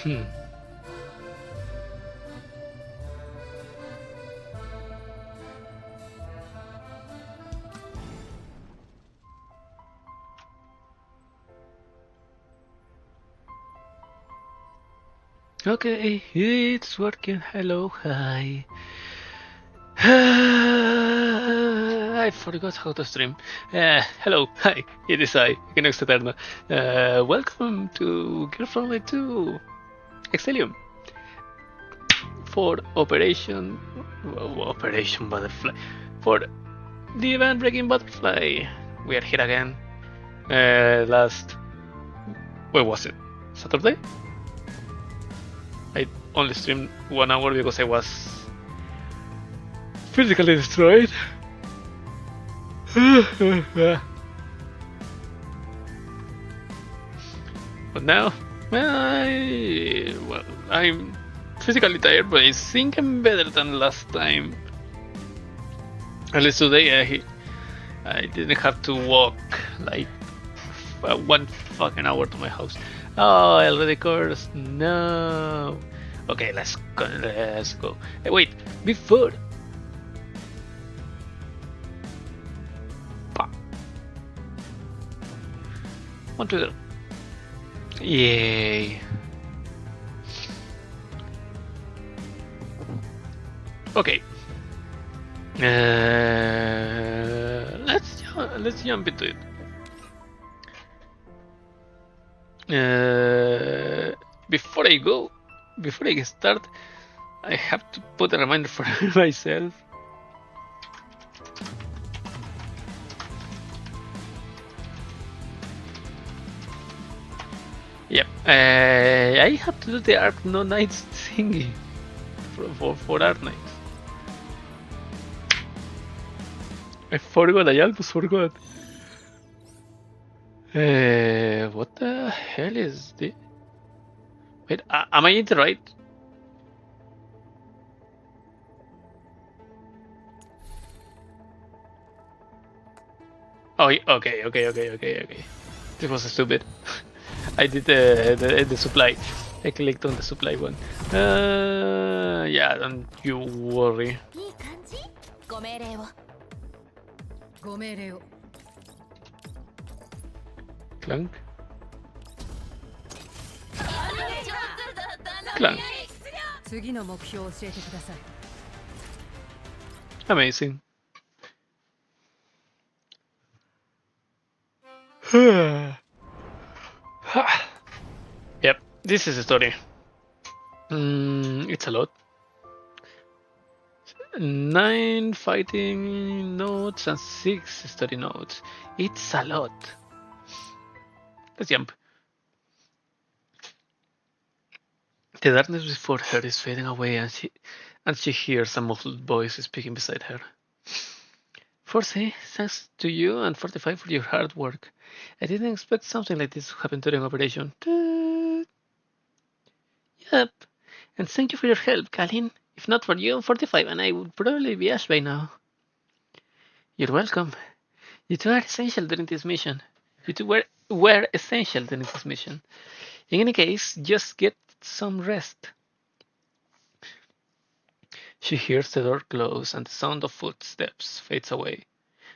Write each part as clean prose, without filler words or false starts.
Okay, it's working. Hello, hi. I forgot how to stream. Hello, hi, it is I, Equinox Eterno. Welcome to GFL2 Exilium for Operation Butterfly. For the event Breaking Butterfly. We are here again. Where was it? Saturday? I only streamed 1 hour because I was physically destroyed. But now, I'm physically tired, but I think I'm better than last time. At least today I didn't have to walk like 1 fucking hour to my house. Oh, I already cursed. No. Okay, let's go. Hey, wait, before. One, two, three. Yay. Okay. Let's jump into it. Before I get started, I have to put a reminder for myself. Yep, I have to do the Arc No Nights thingy for Arc Nights. I forgot, I almost forgot. What the hell is this? Wait, am I in the right? Oh, okay. This was stupid. I did the supply. I clicked on the supply one. Yeah, don't you worry. Clank. Clank. Amazing. Yep, this is a story. It's a lot. 9 fighting nodes and 6 story nodes. It's a lot. Let's jump. The darkness before her is fading away, and she hears a muffled voice speaking beside her. 40, thanks to you and 45 for your hard work. I didn't expect something like this to happen during operation. Yep, and thank you for your help, Kalin. If not for you, 45 and I would probably be Ash by now. You're welcome. You two are essential during this mission. You two were essential during this mission. In any case, just get some rest. She hears the door close and the sound of footsteps fades away.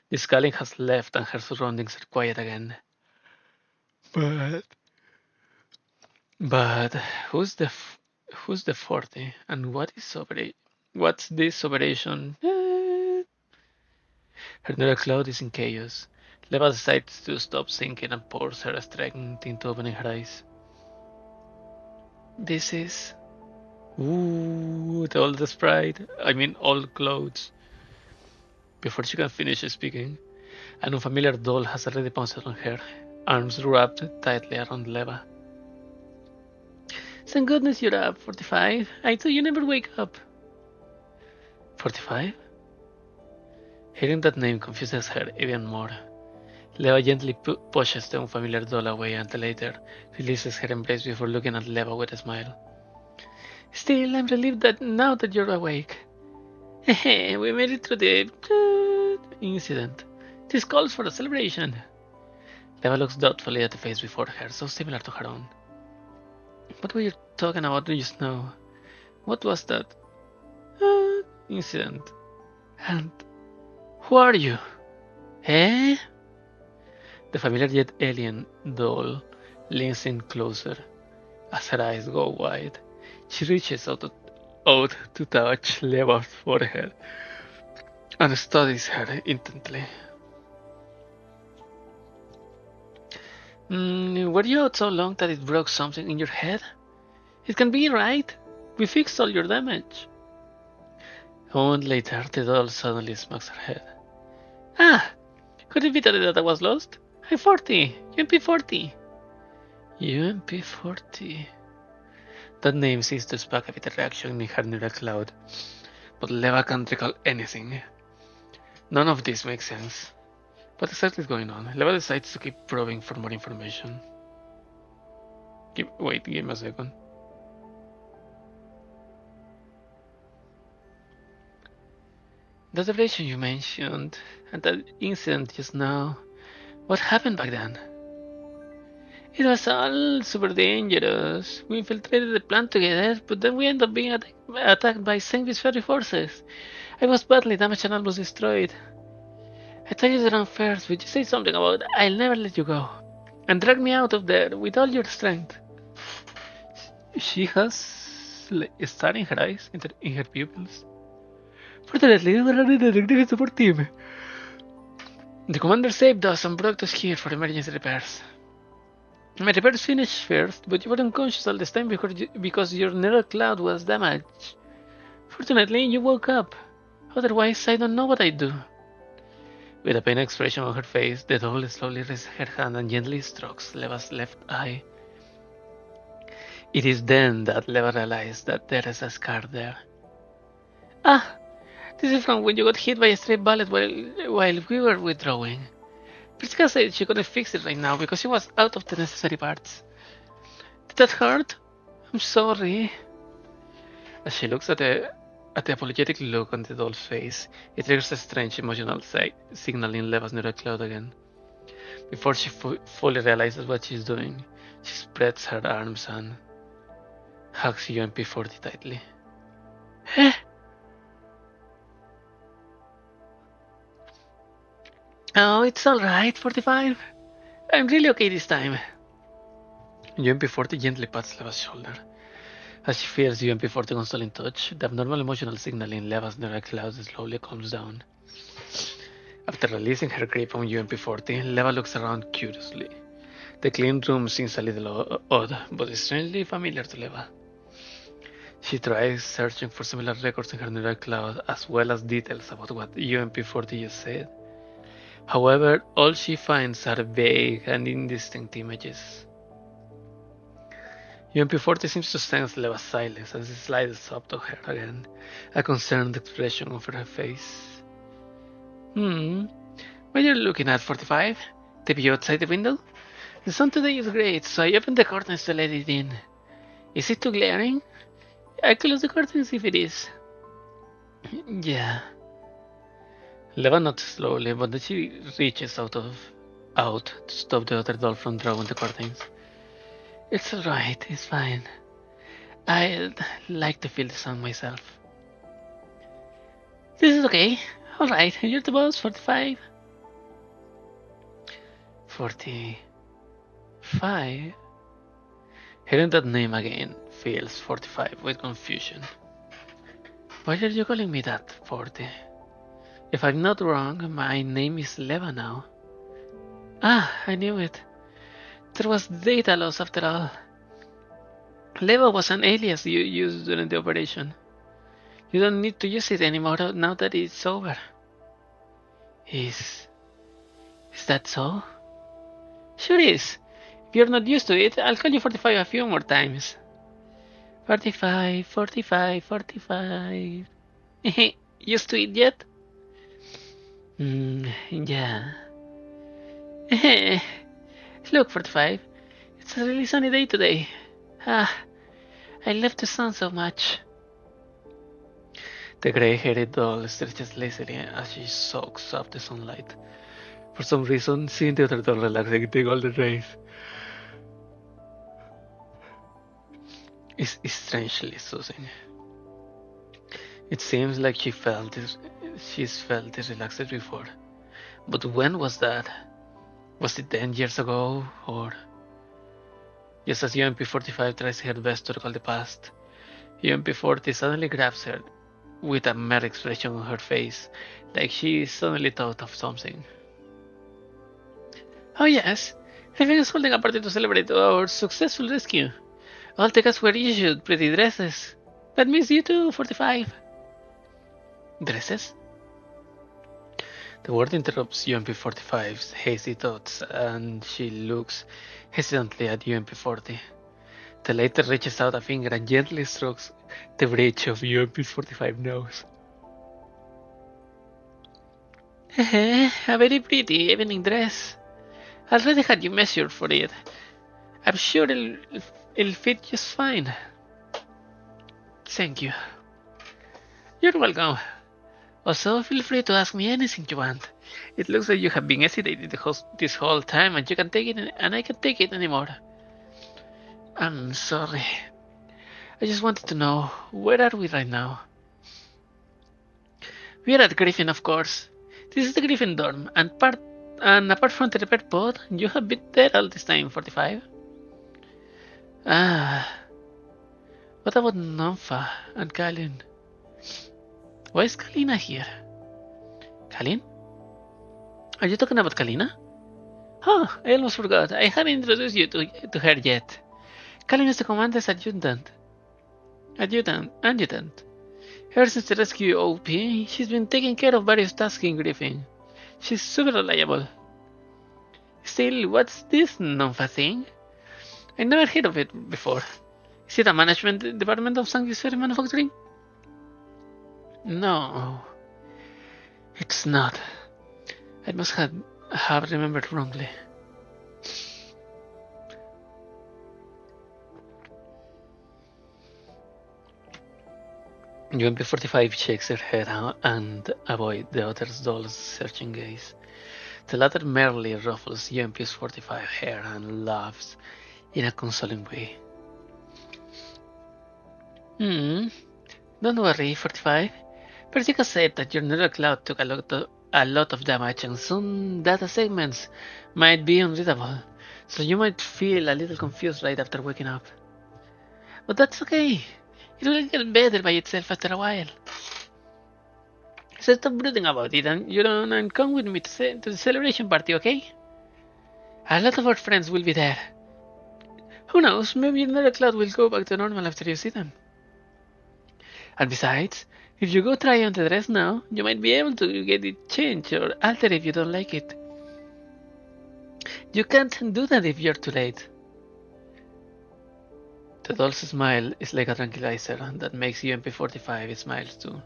The Scaling has left and her surroundings are quiet again. But who's the 40 and what's this operation? Her neural cloud is in chaos. Leva decides to stop thinking and pours her strength into opening her eyes. This is... Ooh, all the sprite. I mean, all clothes. Before she can finish speaking, an unfamiliar doll has already pounced on her, arms wrapped tightly around Leva. Thank goodness you're up, 45. I thought you never wake up. 45? Hearing that name confuses her even more. Leva gently pushes the unfamiliar doll away and later releases her embrace before looking at Leva with a smile. Still, I'm relieved that now that you're awake. We made it through the incident. This calls for a celebration. Leva looks doubtfully at the face before her, so similar to her own. What were you talking about just now? What was that incident? And who are you? Eh? The familiar yet alien doll leans in closer as her eyes go wide. She reaches out to touch Leva's forehead and studies her intently. Were you out so long that it broke something in your head? It can be, right? We fixed all your damage. A moment later, the doll suddenly smacks her head. Ah! Could it be that the data was lost? I'm 40! UMP40! UMP40. That name seems to spark a bit of reaction in her neural cloud, but Leva can't recall anything. None of this makes sense. What exactly is going on? Leva decides to keep probing for more information. Wait, give me a second. The celebration you mentioned, and that incident just now, what happened back then? It was all super dangerous. We infiltrated the plant together, but then we ended up being attacked by Sengvi's fairy forces. I was badly damaged and almost destroyed. I told you to run first, but you said something about I'll never let you go, and dragged me out of there with all your strength. She has star in her eyes, in her pupils. Fortunately, we were running a technical support team. The commander saved us and brought us here for emergency repairs. My repairs finished first, but you were unconscious all this time because your neural cloud was damaged. Fortunately, you woke up. Otherwise, I don't know what I'd do. With a pained expression on her face, the doll slowly raises her hand and gently strokes Leva's left eye. It is then that Leva realizes that there is a scar there. Ah! This is from when you got hit by a stray bullet while we were withdrawing. Prisca said she couldn't fix it right now because she was out of the necessary parts. Did that hurt? I'm sorry. As she looks at the apologetic look on the doll's face, it triggers a strange emotional signal in Leva's neural cloud again. Before she fully realizes what she's doing, she spreads her arms and hugs UMP40 tightly. Eh? Oh, it's alright, 45. I'm really okay this time. UMP40 gently pats Leva's shoulder. As she feels UMP40 constantly touch, the abnormal emotional signal in Leva's neural cloud slowly calms down. After releasing her grip on UMP40, Leva looks around curiously. The clean room seems a little odd, but strangely familiar to Leva. She tries searching for similar records in her neural cloud, as well as details about what UMP40 just said. However, all she finds are vague and indistinct images. UMP40 seems to sense Leva's silence as it slides up to her again, a concerned expression over her face. What are you looking at, 45? The view outside the window? The sun today is great, so I opened the curtains to let it in. Is it too glaring? I close the curtains if it is. Yeah. Leva nods slowly, but then she reaches out to stop the other doll from drawing the curtains. It's alright, it's fine. I'd like to feel the sun myself. This is okay. Alright, you're the boss, 45. 45? Hearing that name again fills 45 with confusion. Why are you calling me that, 40? If I'm not wrong, my name is Leva now. Ah, I knew it. There was data loss after all. Leva was an alias you used during the operation. You don't need to use it anymore now that it's over. Is that so? Sure is. If you're not used to it, I'll call you 45 a few more times. 45, 45, 45. Used to it yet? Yeah. Look, 45. It's a really sunny day today. I love the sun so much. The grey-haired doll stretches lazily as she soaks up the sunlight. For some reason, seeing the other doll relaxing the golden rays is strangely soothing. It seems like she's felt this relaxed before. But when was that? Was it 10 years ago? Or just as UMP-45 tries her best to recall the past, UMP-40 suddenly grabs her with a mad expression on her face, like she suddenly thought of something. Oh yes, Raven is holding a party to celebrate our successful rescue. All tickets were issued, pretty dresses. That means you too, 45. Dresses? The word interrupts UMP-45's hazy thoughts, and she looks hesitantly at UMP-40. The latter reaches out a finger and gently strokes the bridge of UMP-45's nose. A very pretty evening dress. I already had you measured for it. I'm sure it'll fit just fine. Thank you. You're welcome. Also, feel free to ask me anything you want. It looks like you have been hesitating this whole time, and you can take it, and I can't take it anymore. I'm sorry. I just wanted to know, where are we right now? We're at Griffin, of course. This is the Griffin dorm, and apart from the repair pod, you have been there all this time, 45. What about Nonfa and Kalin? Why is Kalina here? Kalin? Are you talking about Kalina? Oh, I almost forgot. I haven't introduced you to her yet. Kalin is the commander's adjutant. Ever since the rescue OP, she's been taking care of various tasks in Griffin. She's super reliable. Still, what's this Nonfa thing? I never heard of it before. Is it a management department of sanctuary manufacturing? No, it's not. I must have remembered wrongly. UMP-45 shakes her head and avoids the other's dull, searching gaze. The latter merely ruffles UMP-45 hair and laughs in a consoling way. Don't worry, 45. Persica said that your neural cloud took a lot of damage, and some data segments might be unreadable, so you might feel a little confused right after waking up. But that's okay. It will get better by itself after a while. So stop brooding about it, and come with me to the celebration party, okay? A lot of our friends will be there. Who knows, maybe another cloud will go back to normal after you see them. And besides, if you go try on the dress now, you might be able to get it changed or altered if you don't like it. You can't do that if you're too late. The doll's smile is like a tranquilizer that makes UMP-45 smile too.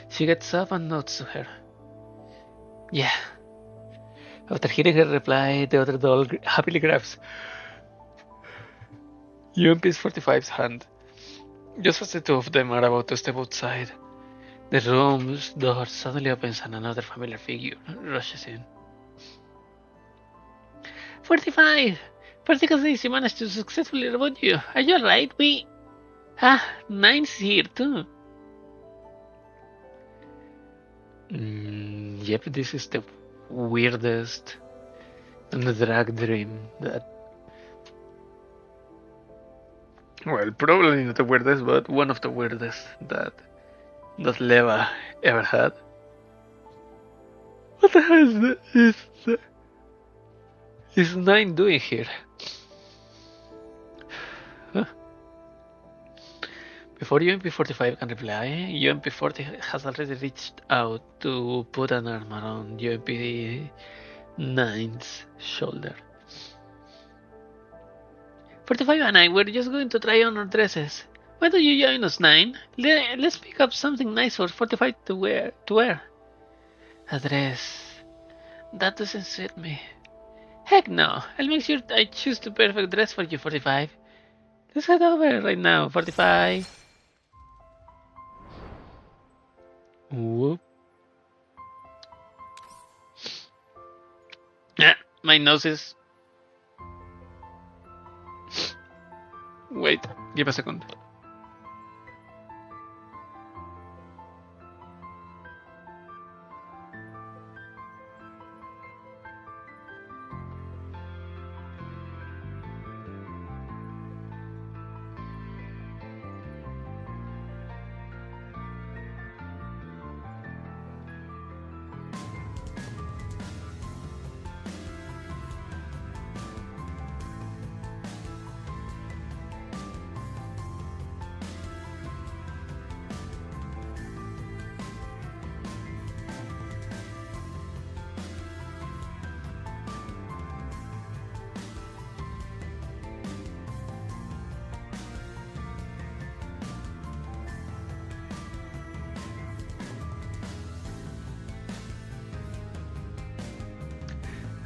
She gets up and nods to her. Yeah. After hearing her reply, the other doll happily grabs UMP-45's hand. Just as the two of them are about to step outside, the room's door suddenly opens and another familiar figure rushes in. 45! Particularly she managed to successfully reboot you. Are you alright? Nine's here too. Yep, this is the weirdest drag dream that... Well, probably not the weirdest, but one of the weirdest that Leva ever had. What the hell is Nine doing here? Huh? Before UMP-45 can reply, UMP-40 has already reached out to put an arm around UMP-9's shoulder. 45 and I were just going to try on our dresses. Why don't you join us, 9? Let's pick up something nice for 45 to wear. A dress. That doesn't suit me. Heck no. I'll make sure I choose the perfect dress for you, 45. Let's head over right now, 45. Whoop. My nose is... Wait, give a second.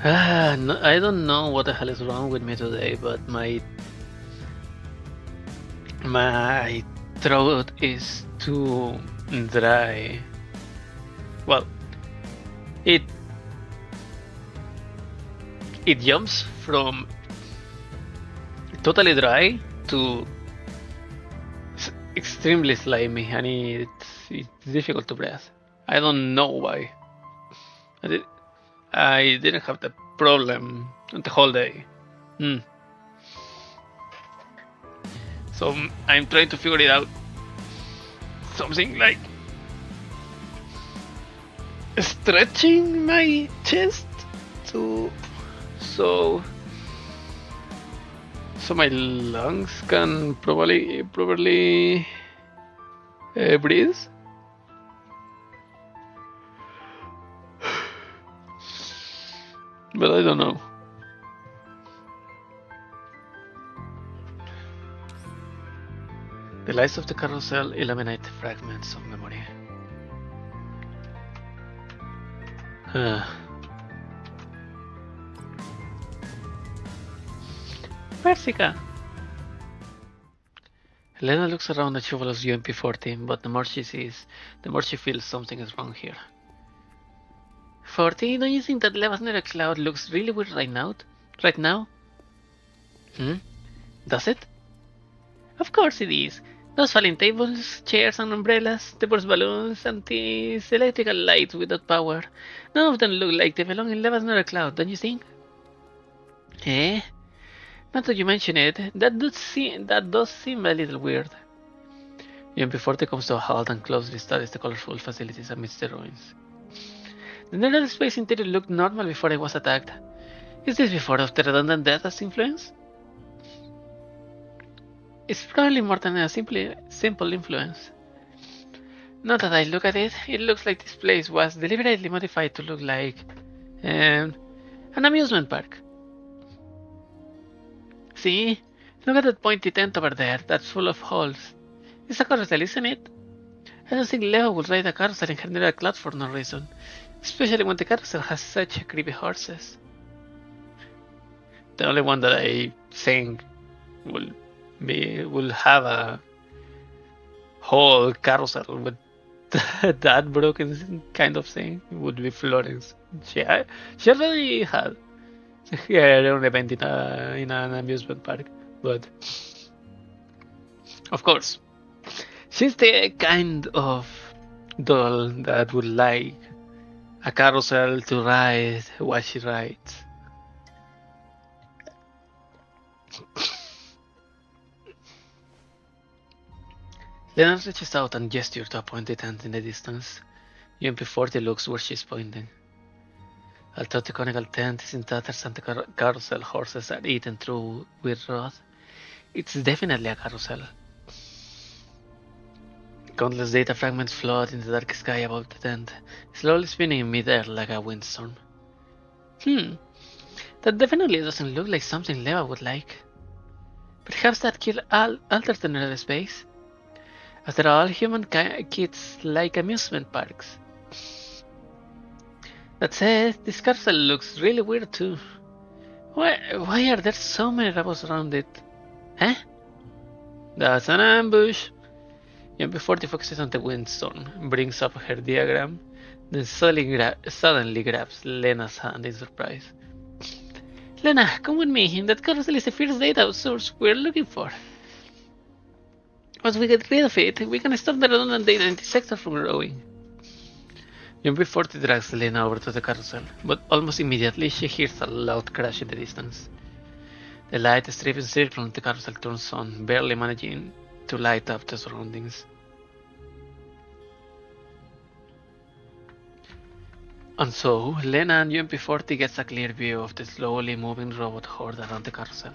No, I don't know what the hell is wrong with me today, but my throat is too dry. Well, it jumps from totally dry to extremely slimy, and it's difficult to breathe. I don't know why. I didn't have the problem the whole day. So I'm trying to figure it out. Something like stretching my chest to so my lungs can properly breathe. But I don't know. The lights of the carousel illuminate fragments of memory. Persica! Helena looks around at Chauvel's UMP-40, but the more she sees, the more she feels something is wrong here. 40, don't you think that Leva's near a cloud looks really weird right now? Does it? Of course it is. Those falling tables, chairs and umbrellas, the burst balloons, and these electrical lights without power. None of them look like they belong in Leva's near a cloud, don't you think? Eh? Now that you mention it, that does seem a little weird. UMP-40 comes to a halt and closely studies the colorful facilities amidst the ruins. The neural space interior looked normal before I was attacked. Is this before of the redundant death's influence? It's probably more than a simple influence. Now that I look at it, it looks like this place was deliberately modified to look like an amusement park. See? Look at that pointy tent over there, that's full of holes. It's a carousel, isn't it? I don't think Leo would ride a carousel in her neural cloud for no reason. Especially when the carousel has such creepy horses. The only one that I think will have a whole carousel with that broken kind of thing would be Florence. She already had her own event in an amusement park, but of course, she's the kind of doll that would like a carousel to ride while she rides. Lena reaches out and gestures to a pointed tent in the distance. UMP-40 looks where she's pointing. Although the conical tent is in tatters and the carousel horses are eaten through with rot, it's definitely a carousel. Countless data fragments float in the dark sky above the tent, slowly spinning in mid-air like a windstorm. That definitely doesn't look like something Leva would like. Perhaps that kid alters the neural space? After all, human kids like amusement parks. That said, this carousel looks really weird too. Why are there so many robots around it? Huh? That's an ambush. UMP-40 focuses on the windstorm, brings up her diagram, then suddenly grabs Lena's hand in surprise. Lena, come with me. That carousel is the first data source we're looking for. Once we get rid of it, we can stop the redundant data in the sector from growing. UMP-40 drags Lena over to the carousel, but almost immediately she hears a loud crash in the distance. The light-stripping circle on the carousel turns on, barely managing to light up the surroundings. And so, Lena and UMP-40 gets a clear view of the slowly moving robot horde around the carousel.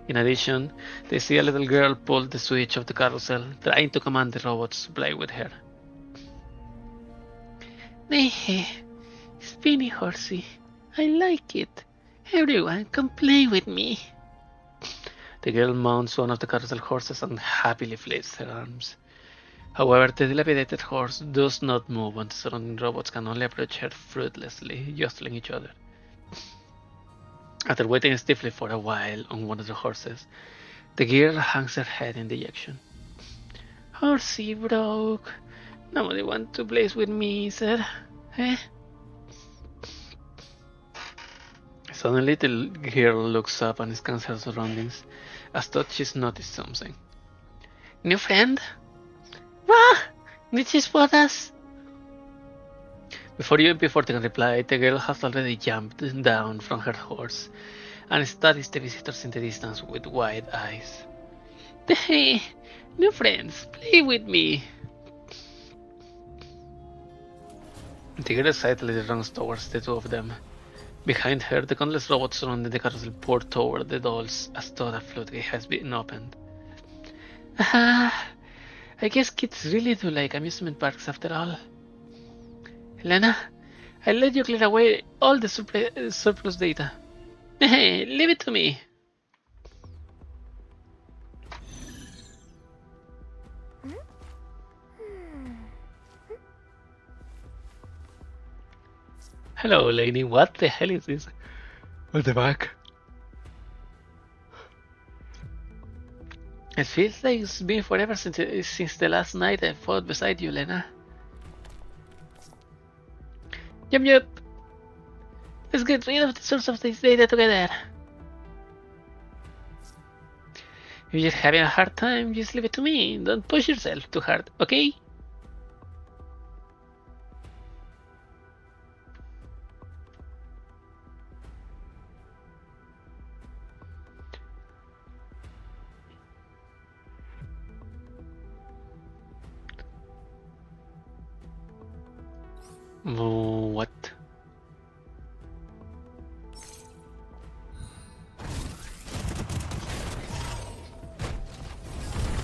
In addition, they see a little girl pull the switch of the carousel, trying to command the robots to play with her. Spinny horsey, I like it. Everyone come play with me. The girl mounts one of the carousel horses and happily flails her arms. However, the dilapidated horse does not move, and the surrounding robots can only approach her fruitlessly, jostling each other. After waiting stiffly for a while on one of the horses, the girl hangs her head in dejection. Horsey broke. Nobody wants to place with me, sir. Eh? Suddenly the girl looks up and scans her surroundings, as though she's noticed something. New friend? Wah! Did she spot us? Before you and before they can reply, the girl has already jumped down from her horse and studies the visitors in the distance with wide eyes. Hey, new friends, play with me. The girl excitedly runs towards the two of them. Behind her, the countless robots surrounding the carousel pour toward the dolls as though the floodgate has been opened. Ah, I guess kids really do like amusement parks after all. Helena, I'll let you clear away all the surplus data. Hey, leave it to me. Hello, Lainie. What the hell is this? What the fuck? It feels like it's been forever since the last night I fought beside you, Lena. Yup. Let's get rid of the source of this data together. If you're having a hard time, just leave it to me. Don't push yourself too hard, okay? What?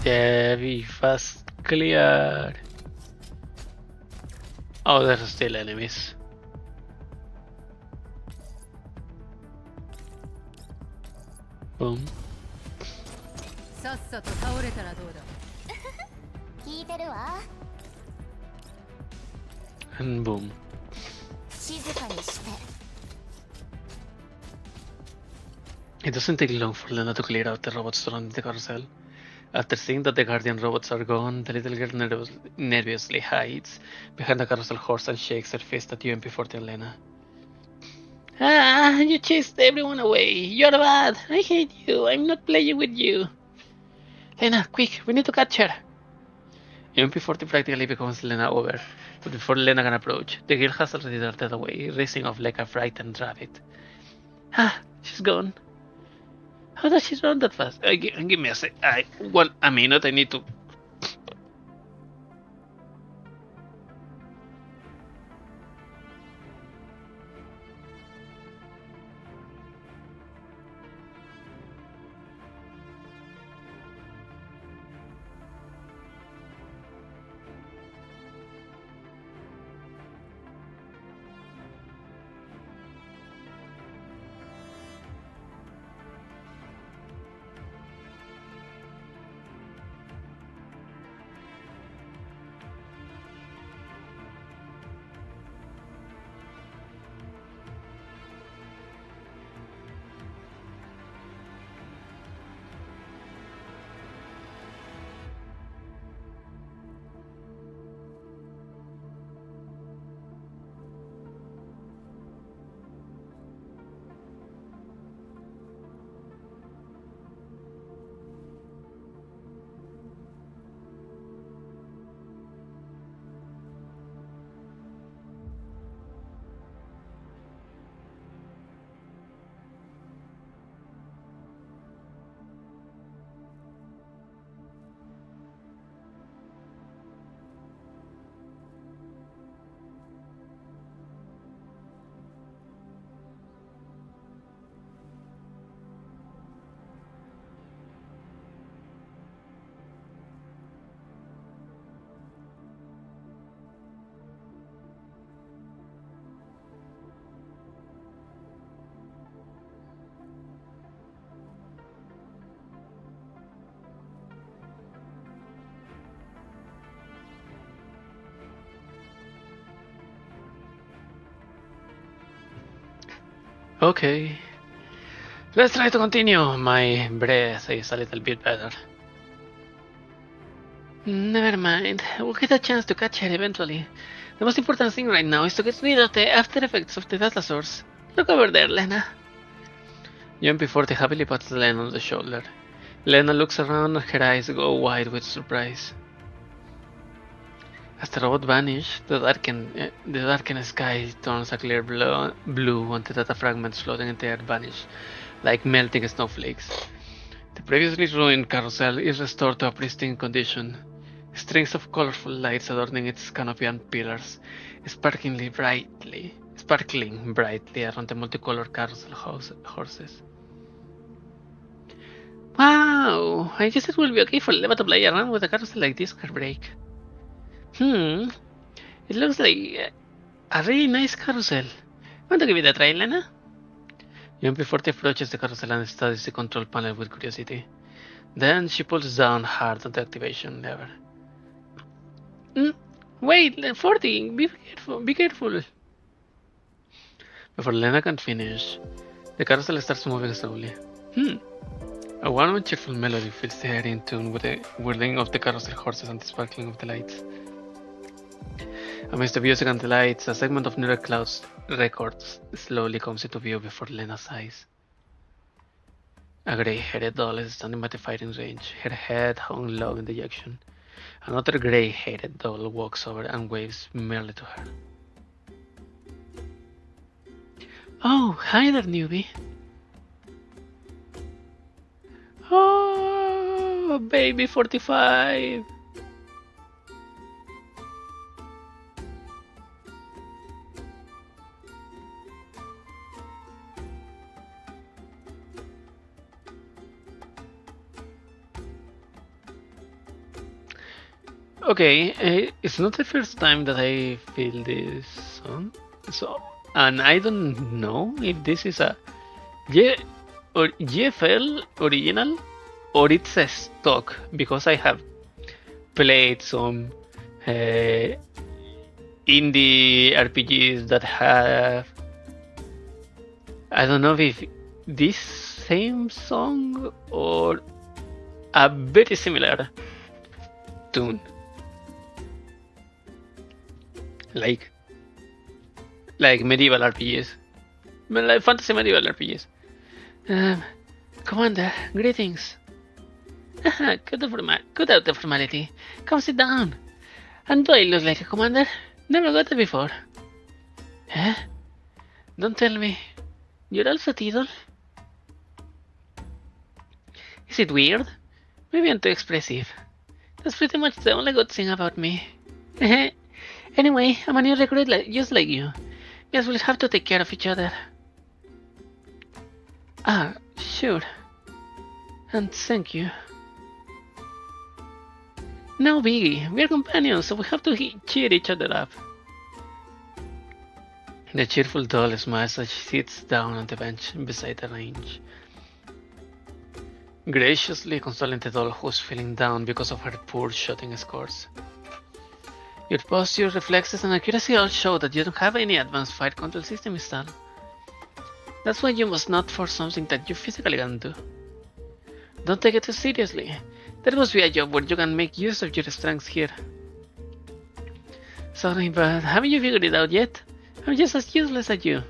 Yeah, be fast clear. Oh, there's still enemies. Boom. And boom. It doesn't take long for Lena to clear out the robots surrounding the carousel. After seeing that the guardian robots are gone, the little girl nervously hides behind the carousel horse and shakes her fist at UMP-40 and Lena. Ah, you chased everyone away. You're bad. I hate you. I'm not playing with you. Lena, quick, we need to catch her. UMP-40 practically becomes Lena over, but before Lena can approach, the girl has already darted away, racing off like a frightened rabbit. Ah, she's gone. How does she run that fast? Give me a sec. A minute. I need to. Okay. Let's try to continue. My breath is a little bit better. Never mind. We'll get a chance to catch her eventually. The most important thing right now is to get rid of the after effects of the data source. Look over there, Lena. UMP-40 happily pats Lena on the shoulder. Lena looks around and her eyes go wide with surprise. As the robot vanishes, the darkened sky turns a clear blue and the data fragments floating in the air vanish, like melting snowflakes. The previously ruined carousel is restored to a pristine condition. Strings of colorful lights adorning its canopy and pillars, sparkling brightly around the multicolored carousel horses. Wow! I guess it will be okay for Leva to play around with a carousel like this on her break. It looks like a really nice carousel. Want to give it a try, Lena? UMP-40 approaches the carousel and studies the control panel with curiosity. Then she pulls down hard on the activation lever. Wait, 40, be careful. Before Lena can finish, the carousel starts moving slowly. A warm and cheerful melody fills the air in tune with the whirling of the carousel horses and the sparkling of the lights. Amidst the music and the lights, a segment of Near Cloud's records slowly comes into view before Lena's eyes. A grey-headed doll is standing by the firing range, her head hung low in dejection. Another grey-headed doll walks over and waves merely to her. Oh, hi there, newbie. Oh, baby 45. Okay, it's not the first time that I feel this song, and I don't know if this is a GFL original or it's a stock, because I have played some indie RPGs that have, I don't know if this same song or a very similar tune. Like medieval RPGs. Like fantasy medieval RPGs. Commander, greetings. Cut out the formality. Come sit down. And do I look like a commander? Never got it before. Huh? Don't tell me. You're also Tidal? Is it weird? Maybe I'm too expressive. That's pretty much the only good thing about me. Anyway, I'm a new recruit just like you. Guess we'll have to take care of each other. Ah, sure. And thank you. No biggie, we're companions, so we have to cheer each other up. The cheerful doll smiles as she sits down on the bench beside the range, graciously consoling the doll who's feeling down because of her poor shooting scores. Your posture, reflexes, and accuracy all show that you don't have any advanced fire control system installed. That's why you must not force something that you physically can't do. Don't take it too seriously. There must be a job where you can make use of your strengths here. Sorry, but haven't you figured it out yet? I'm just as useless as you.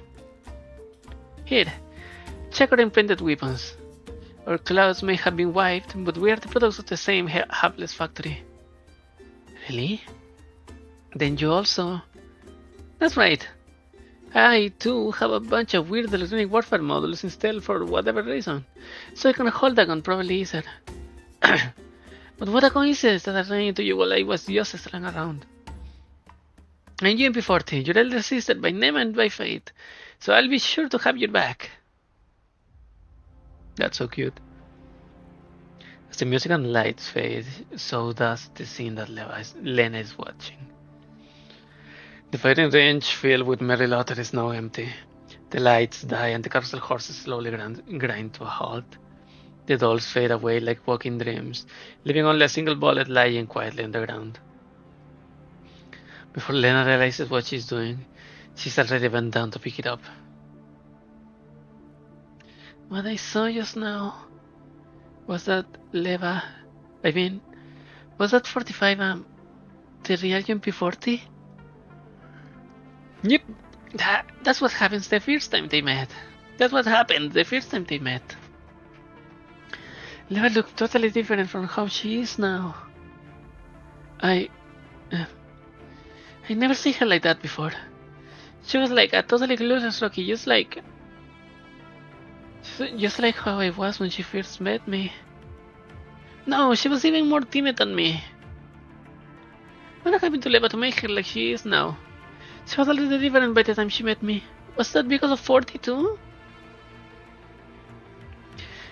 Here, check our imprinted weapons. Our clouds may have been wiped, but we are the products of the same hapless factory. Really? Then you also... That's right. I, too, have a bunch of weird electronic warfare modules installed for whatever reason, so I can hold a gun probably easier. But what a coincidence that I ran into you while I was just strung around. I'm UMP-40, your elder sister by name and by fate, so I'll be sure to have your back. That's so cute. As the music and lights fade, so does the scene that Lena is watching. The fighting range filled with merry laughter is now empty. The lights die and the carousel horses slowly grind to a halt. The dolls fade away like walking dreams, leaving only a single bullet lying quietly on the ground. Before Lena realizes what she's doing, she's already bent down to pick it up. What I saw just now was that Leva. I mean, was that 45 the real UMP40? Yep, that's what happens the first time they met. That's what happened the first time they met. Leva looked totally different from how she is now. I never seen her like that before. She was like a totally clueless Rocky, just like how I was when she first met me. No, she was even more timid than me. What happened to Leva to make her like she is now? She was a little different by the time she met me. Was that because of 42?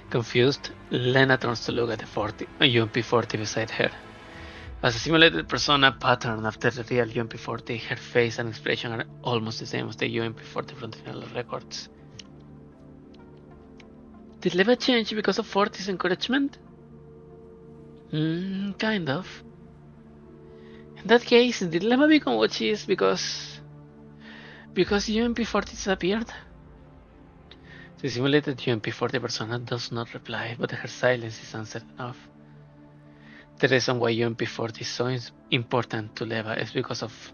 Confused, Lena turns to look at the UMP40 beside her. As a simulated persona pattern after the real UMP40, her face and expression are almost the same as the UMP40 from the final records. Did Leva change because of 40's encouragement? Kind of. In that case, did Leva become what she is because UMP40 disappeared? The simulated UMP40 persona does not reply, but her silence is answered enough. The reason why UMP40 is so important to Leva is because of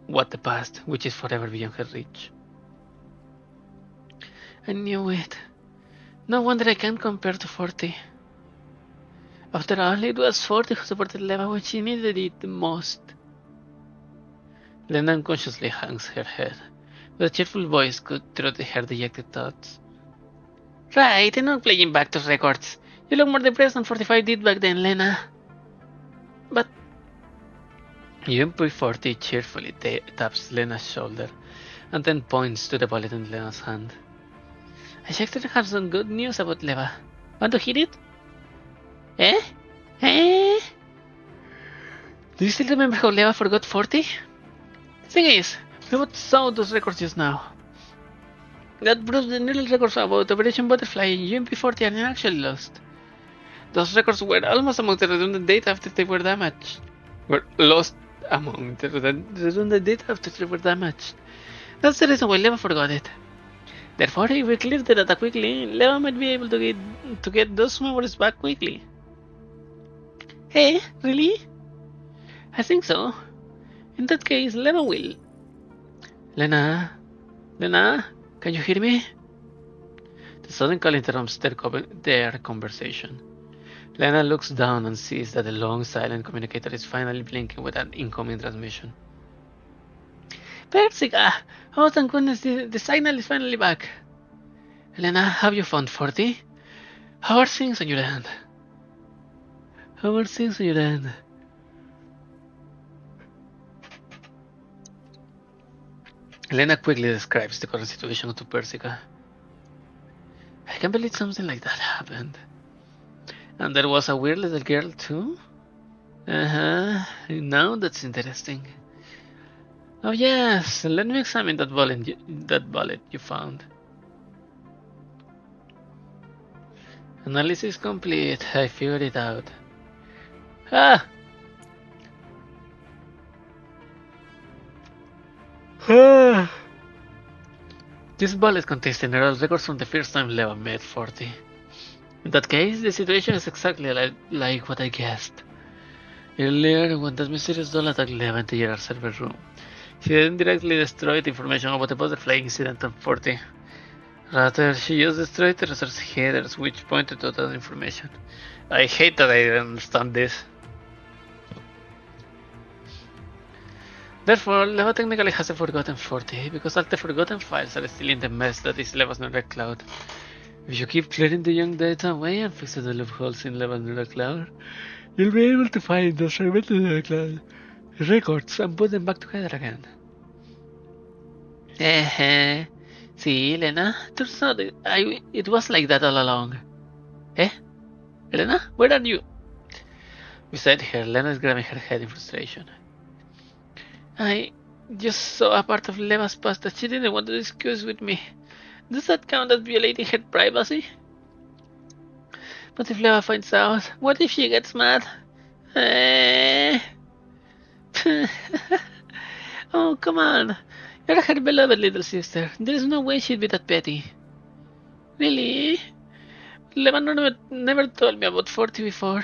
what the past, which is forever beyond her reach. I knew it. No wonder I can't compare to 40. After all, it was 40 who supported Leva when she needed it the most. Lena unconsciously hangs her head, but a cheerful voice cut through her dejected thoughts. Right, I'm not playing back those records. You look more depressed than 45 did back then, Lena. But UMP40 cheerfully taps Lena's shoulder and then points to the bullet in Lena's hand. I actually have some good news about Leva. Want to hear it? Eh? Do you still remember how Leva forgot 40? Thing is, we both saw those records just now. That proves the needle records about Operation Butterfly and UMP40 are actually lost. Those records were almost among the redundant data after they were damaged. Were lost among the redundant data after they were damaged. That's the reason why Leva forgot it. Therefore, if we clear the data quickly, Leva might be able to get those memories back quickly. Hey, really? I think so. In that case, Leva will. Lena, can you hear me? The sudden call interrupts their conversation. Lena looks down and sees that the long silent communicator is finally blinking with an incoming transmission. Persica! Oh, thank goodness, the signal is finally back. Lena, have you found 40? How are things on your end? Lena quickly describes the current situation to Persica. I can't believe something like that happened. And there was a weird little girl too? Now that's interesting. Oh yes, let me examine that bullet you found. Analysis complete, I figured it out. This bullet contains the neural records from the first time Leva met 40. In that case, the situation is exactly like what I guessed. Earlier, when that mysterious doll attacked Leva in the general server room, she didn't directly destroy the information about the butterfly incident on 40. Rather, she just destroyed the research headers which pointed to that information. I hate that I didn't understand this. Therefore, Leva technically hasn't forgotten 40, because all the forgotten files are still in the mess that is Leva's neural cloud. If you keep clearing the young data away and fix the loopholes in Leva's neural cloud, you'll be able to find those fragmented neural cloud records and put them back together again. See, Lena, turns out it was like that all along. Lena, where are you? Beside her, Lena is grabbing her head in frustration. I just saw a part of Leva's past that she didn't want to discuss with me. Does that count as violating her privacy? But if Leva finds out, what if she gets mad? Oh, come on. You're her beloved little sister. There is no way she'd be that petty. Really? Lebanon never told me about 40 before.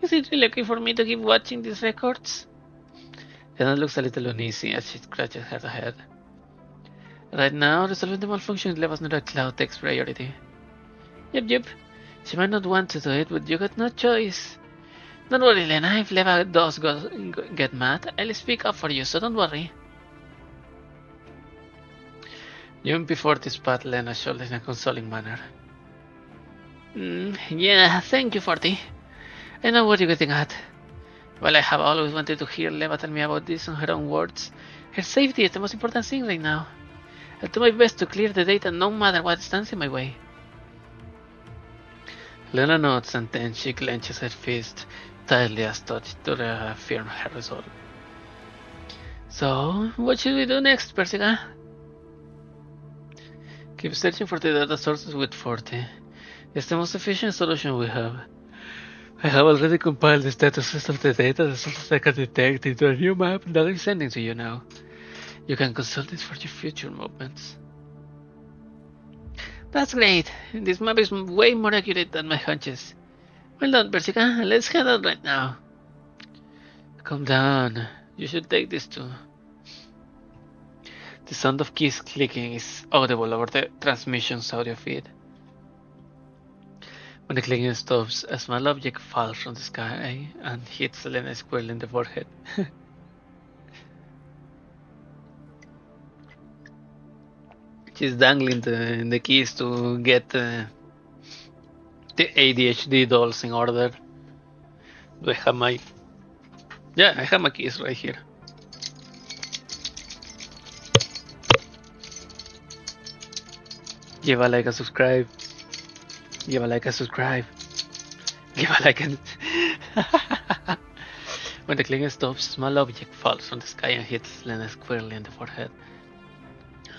Is it really okay for me to keep watching these records? Lena looks a little uneasy as she scratches her head. Right now, resolving the malfunction in Leva's neural cloud takes priority. Yep. She might not want to do it, but you got no choice. Don't worry, Lena. If Leva does get mad, I'll speak up for you, so don't worry. Even before this pat Lena's shoulders in a consoling manner. Yeah, thank you, Forty. I know what you're getting at. Well, I have always wanted to hear Leva tell me about this in her own words. Her safety is the most important thing right now. I'll do my best to clear the data no matter what stands in my way. Lena nods and then she clenches her fist tightly as though to reaffirm her resolve. So, what should we do next, Persica? Keep searching for the data sources with Forte. It's the most efficient solution we have. I have already compiled the statuses of the data the sources I can detect into a new map that I'm sending to you now. You can consult it for your future movements. That's great. This map is way more accurate than my hunches. Well done, Persica. Let's head out right now. Calm down. You should take this too. The sound of keys clicking is audible over the transmission's audio feed. When the clicking stops, a small object falls from the sky and hits Lena squarely in the forehead. She's dangling the keys to get the ADHD dolls in order. Do I have my... Yeah, I have my keys right here. Give a like and subscribe. Give a like and subscribe. Give a like and... When the clicking stops, a small object falls from the sky and hits Lena squarely in the forehead.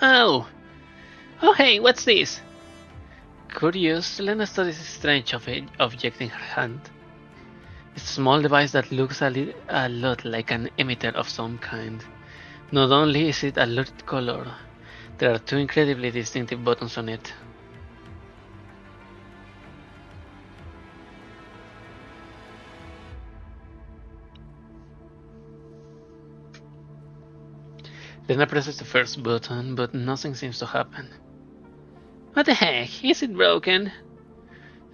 Oh! Oh hey, what's this? Curious, Lena studies a strange object in her hand. It's a small device that looks a lot like an emitter of some kind. Not only is it a lurid color, there are two incredibly distinctive buttons on it. Lena presses the first button, but nothing seems to happen. What the heck? Is it broken?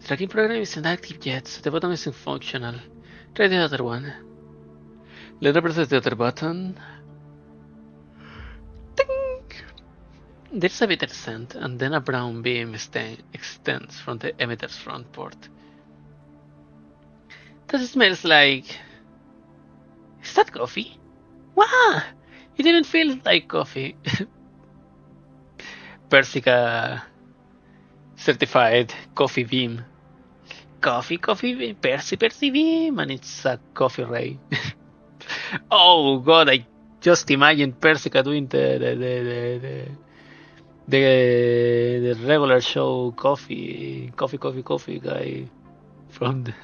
The tracking program isn't active yet, so the button isn't functional. Try the other one. Lena presses the other button. Ding! There's a bitter scent, and then a brown beam extends from the emitter's front port. That smells like... Is that coffee? Wow! It even feels like coffee. Persica certified coffee beam. Coffee beam. Percy beam, and it's a coffee ray. Oh god, I just imagine Persica doing the regular show coffee guy from the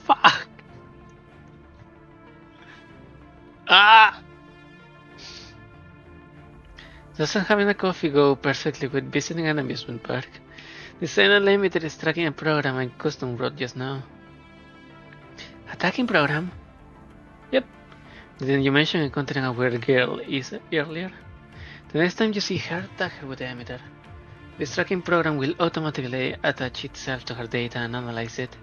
fuck. Doesn't having a coffee go perfectly with visiting an amusement park? The Design Unlimited is tracking a program I custom wrote just now. A tracking program? Yep. Didn't you mention encountering a weird girl earlier? The next time you see her, tag her with the emitter. This tracking program will automatically attach itself to her data and analyze it.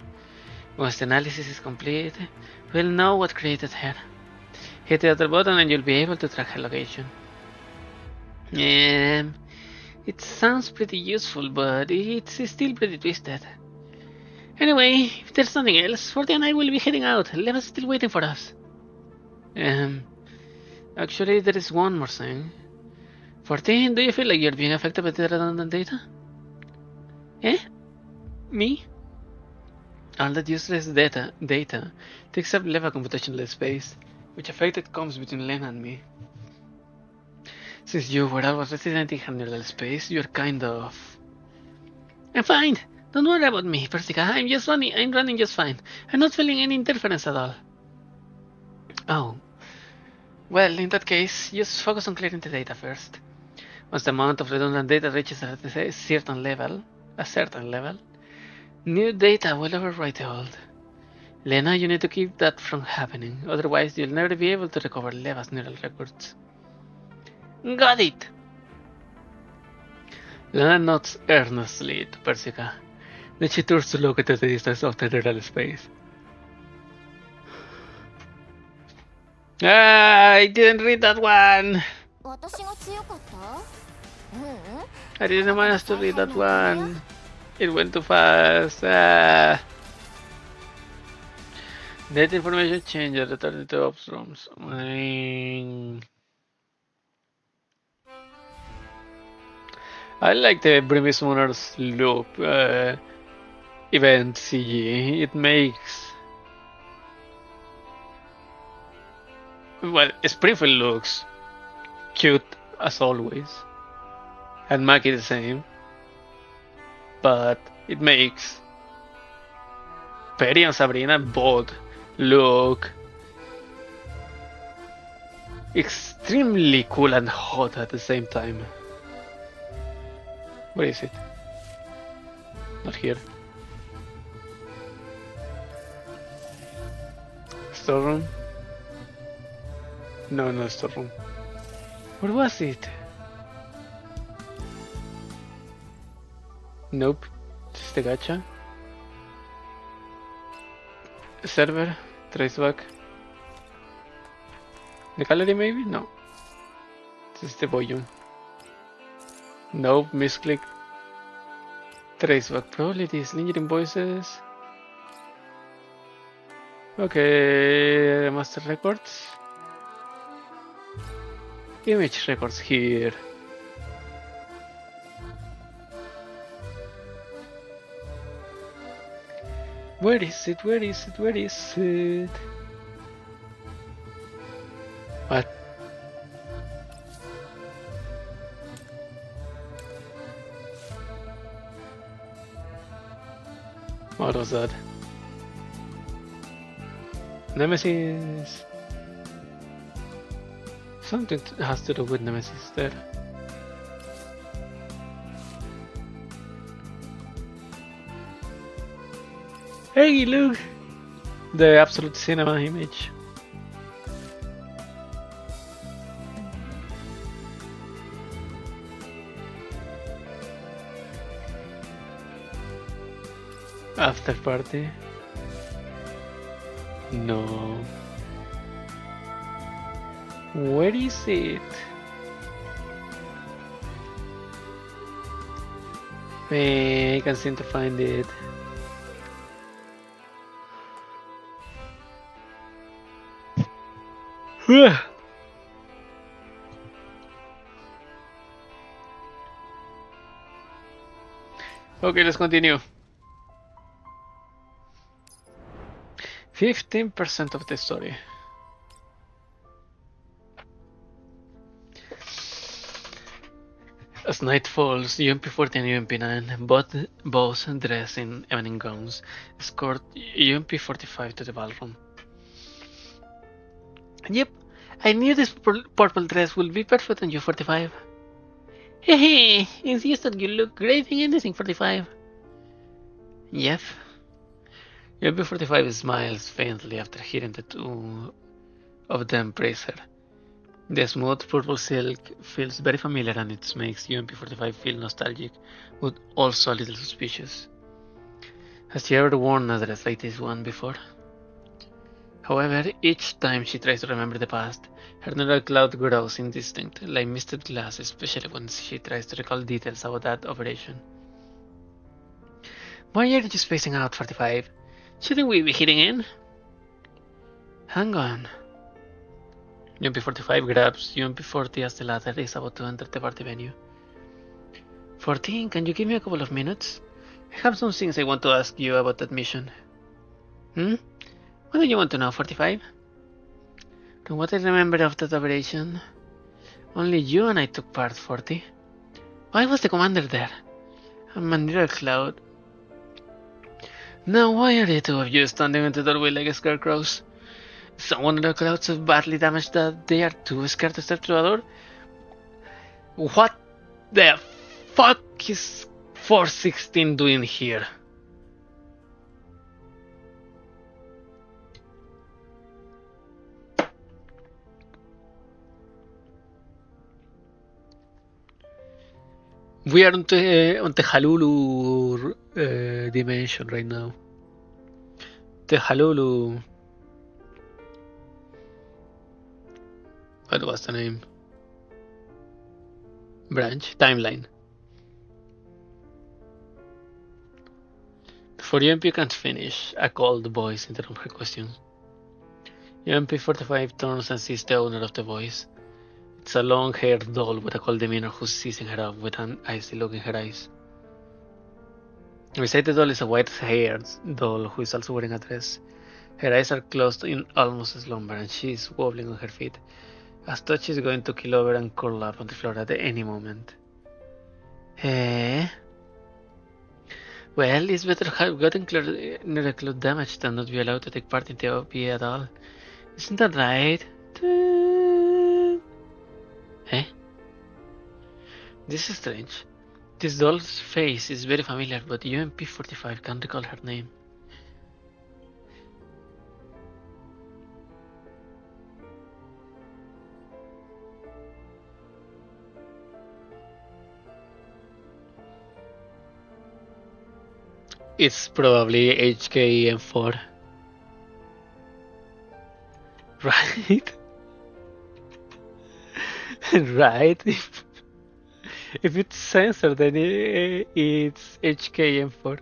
Once the analysis is complete, we'll know what created her. Hit the other button and you'll be able to track her location. It sounds pretty useful, but it's still pretty twisted. Anyway, if there's nothing else, Forty and I will be heading out. Leva's still waiting for us. Actually, there is one more thing. Forty, do you feel like you're being affected by the redundant data? Me? All that useless data takes up Leva computational space, which affected comes between Lena and me. Since you were always resident in her neural space, you're kind of... I'm fine! Don't worry about me, Persica. I'm running just fine. I'm not feeling any interference at all. Oh. Well, in that case, just focus on clearing the data first. Once the amount of redundant data reaches a certain level, new data will overwrite the old. Lena, you need to keep that from happening, otherwise you'll never be able to recover Leva's neural records. Got it! Lena nods earnestly to Persica. Then she turns to look into the distance of the neural space. I didn't read that one! I didn't manage to read that one. It went too fast. That information changed at the 32 ops rooms. I like the Brimmy Summoner's loop event CG. It makes... Well, Springfield looks cute as always. And Maki the same. But it makes Perry and Sabrina both look extremely cool and hot at the same time. Where is it? Not here. Storeroom? No, no storeroom. Where was it? Nope. Just the gacha. Server. Traceback. The gallery maybe? No. This is the volume. Nope, misclick. Traceback, probably these lingering voices. Okay, master records. Image records here. Where is it? Where is it? Where is it? What? What was that? Nemesis. Something has to do with Nemesis there. Hey, look! The absolute cinema image. After party? No. Where is it? I can't seem to find it. Okay, let's continue. 15% of the story. As night falls, UMP-40 and UMP-9, both dressed in evening gowns, escort UMP-45 to the ballroom. Yep, I knew this purple dress would be perfect on you, 45. Hehe, it's just that you look great in anything, 45. Yep. UMP-45 smiles faintly after hearing the two of them praise her. The smooth purple silk feels very familiar and it makes UMP-45 feel nostalgic, but also a little suspicious. Has she ever worn a dress like this one before? However, each time she tries to remember the past, her neural cloud grows indistinct, like misted glass, especially when she tries to recall details about that operation. Why are you spacing out, 45? Shouldn't we be hitting in? Hang on. UMP-45 grabs UMP-40 as the latter is about to enter the party venue. 14, can you give me a couple of minutes? I have some things I want to ask you about that mission. What do you want to know, 45? From what I remember of that operation, only you and I took part, 40. Why was the commander there? I'm a neural cloud. Now why are the two of you standing in the doorway like scarecrows? Someone in the clouds so badly damaged that they are too scared to step through a door? What the fuck is 416 doing here? We are on the Halulu dimension right now. The Halulu. What was the name? Branch timeline. Before UMP can finish, I called the voice interrupt her question. UMP-45 turns and sees the owner of the voice. It's a long-haired doll with a cold demeanor who's seizing her up with an icy look in her eyes. Beside the doll is a white-haired doll who is also wearing a dress. Her eyes are closed in almost slumber and she is wobbling on her feet, as though she's going to keel over and curl up on the floor at any moment. Eh? Well, it's better to have gotten near-cloth damage than not be allowed to take part in the OP at all. Isn't that right? Eh? This is strange. This doll's face is very familiar, but UMP-45 can't recall her name. It's probably HKM4. Right? Right? If it's censored, then it's HKM4.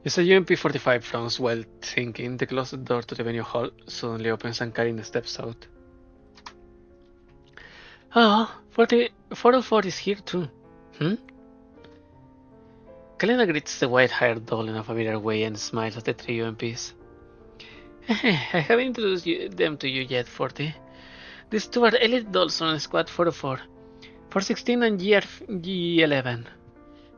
You say UMP-45 frowns while thinking. The closed door to the venue hall suddenly opens and Karin steps out. Oh, 404 is here too. Kalina greets the white-haired doll in a familiar way and smiles at the three UMPs. I haven't introduced them to you yet, 40. These two are elite dolls on Squad 404, 416 and G11.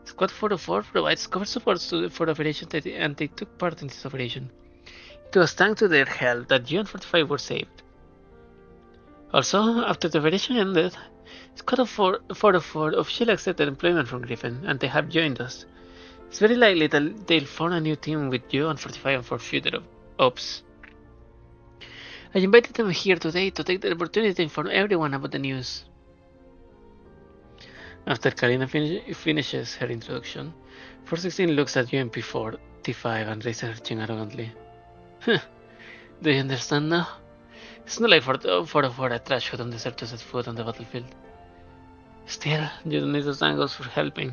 Squad 404 provides cover support for operations and they took part in this operation. It was thanks to their help that you and 45 were saved. Also, after the operation ended, Squad 404 officially accepted employment from Griffin and they have joined us. It's very likely that they'll form a new team with you and 45 for future ops. I invited them here today to take the opportunity to inform everyone about the news. After Karina finishes her introduction, 416 looks at UMP-45 and raises her chin arrogantly. Do you understand now? It's not like 404 a trash who don't deserve to set foot on the battlefield. Still, you don't need to thank us for helping.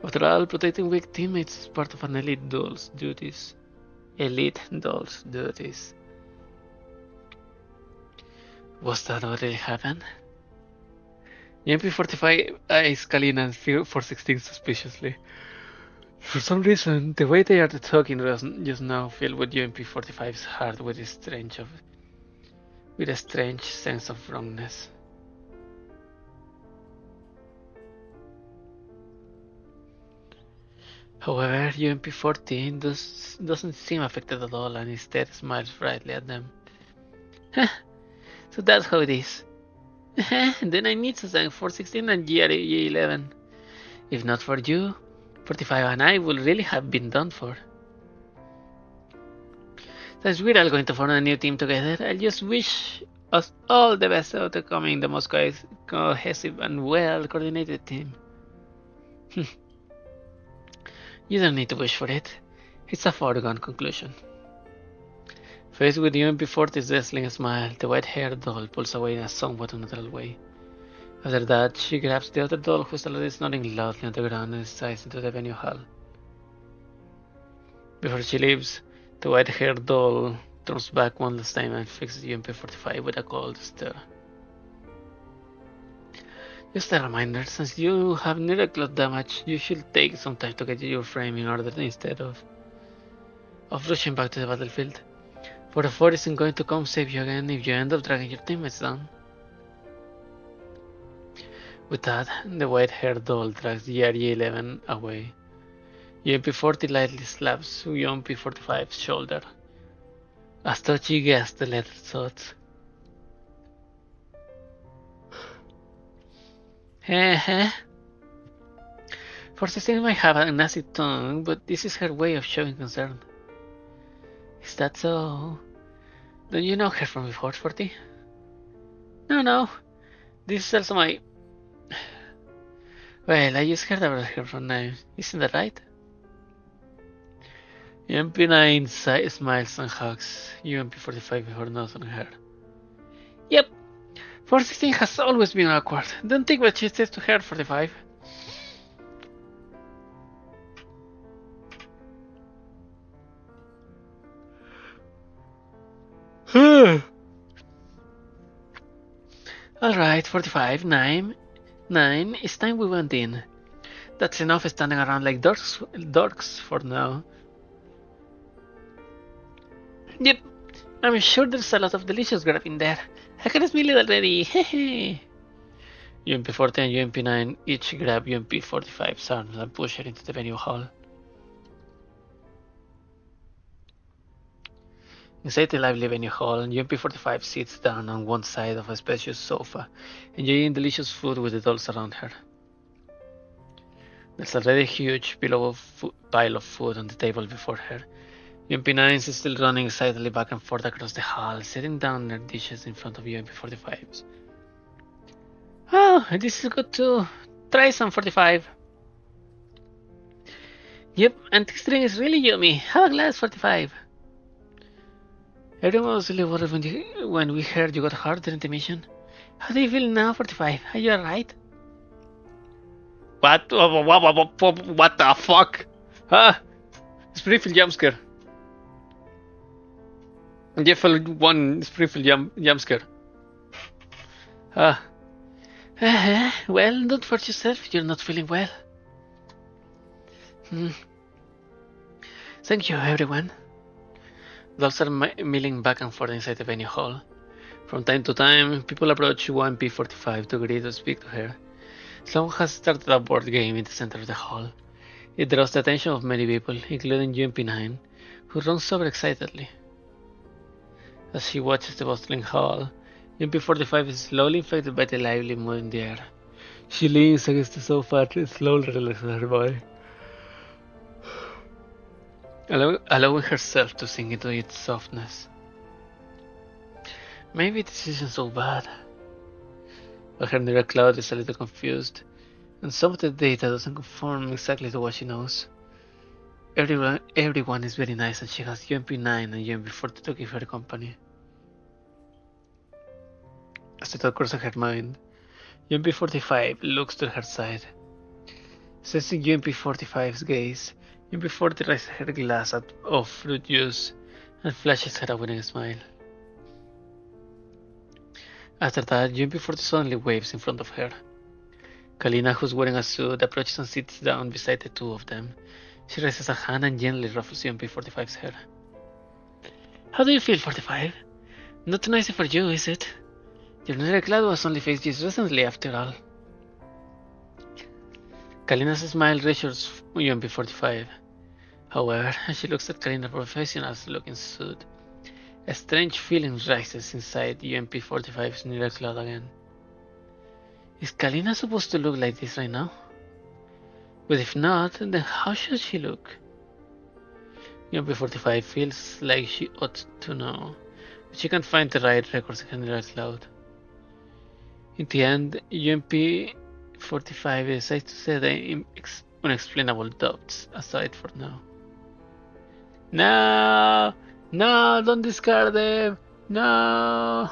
After all, protecting weak teammates is part of an elite doll's duties. Elite doll's duties. Was that what really happened? UMP-45 eyes Kalina and 416 suspiciously. For some reason, the way they are talking just now filled with UMP-45's heart with a strange sense of wrongness. However, UMP-14 doesn't seem affected at all and instead smiles brightly at them. So that's how it is. Then I need to thank 416 and G11. If not for you, 45 and I would really have been done for. Since we're all going to form a new team together, I just wish us all the best out of becoming the most cohesive and well-coordinated team. You don't need to wish for it. It's a foregone conclusion. Faced with UMP-40's dazzling smile, the white-haired doll pulls away in a somewhat unnatural way. After that, she grabs the other doll who's already snoring loudly on the ground and strides into the venue hall. Before she leaves, the white-haired doll turns back one last time and fixes UMP-45 with a cold stare. Just a reminder, since you have near cloth damage, you should take some time to get your frame in order instead of... of rushing back to the battlefield. 44 isn't going to come save you again if you end up dragging your teammates down. With that, the white-haired doll drags the RG-11 away. UMP-40 lightly slaps UMP-45's shoulder. As Tochi gets the leather thoughts. Heh. 46 might have a nasty tongue, but this is her way of showing concern. Is that so? Don't you know her from before, 40? No. This is also my... Well, I just heard about her from now. Isn't that right? UMP-9 smiles and hugs UMP-45 before nods on her. Yep, 416 has always been awkward. Don't think what she says to her, 45. Alright, 45, 9, it's time we went in. That's enough standing around like dorks for now. Yep, I'm sure there's a lot of delicious grub in there. I can smell it already, hehe. UMP-40 and UMP-9 each grab UMP-45's arms and push her into the venue hall. Inside the lively venue hall, UMP-45 sits down on one side of a spacious sofa, enjoying delicious food with the dolls around her. There's already a huge pile of food on the table before her. UMP-9 is still running excitedly back and forth across the hall, setting down their dishes in front of UMP-45s. Oh, this is good too. Try some, 45. Yep, and this drink is really yummy. Have a glass, 45. Everyone was really worried when we heard you got hurt during the mission. How do you feel now, 45? Are you alright? What the fuck? Huh? Springfield jumpscare. GFL1 Springfield jumpscare. Well, don't force yourself if you're not feeling well. Thank you, everyone. Dolls are milling back and forth inside the venue hall. From time to time, people approach UMP-45 to greet or speak to her. Someone has started a board game in the center of the hall. It draws the attention of many people, including UMP-9, who runs over excitedly. As she watches the bustling hall, UMP-45 is slowly infected by the lively mood in the air. She leans against the sofa and slowly relaxes her body, allowing herself to sink into its softness. Maybe this isn't so bad. But her near cloud is a little confused, and some of the data doesn't conform exactly to what she knows. Everyone is very nice, and she has UMP-9 and UMP-40 to give her company. As the thought crosses her mind, UMP-45 looks to her side. Sensing UMP-45's gaze, UMP-40 raises her glass of fruit juice and flashes her a winning smile. After that, UMP-40 suddenly waves in front of her. Kalina, who's wearing a suit, approaches and sits down beside the two of them. She raises a hand and gently ruffles UMP-45's hair. How do you feel, 45? Not too nice for you, is it? Your nether cloud was only fixed just recently, after all. Kalina's smile reassures UMP-45. However, as she looks at Kalina's professional-looking suit, a strange feeling rises inside UMP-45's nether cloud again. Is Kalina supposed to look like this right now? But if not, then how should she look? UMP-45 feels like she ought to know, but she can't find the right records in her nether cloud. In the end, UMP-45 decides to set the unexplainable doubts aside for now. No, don't discard them. No.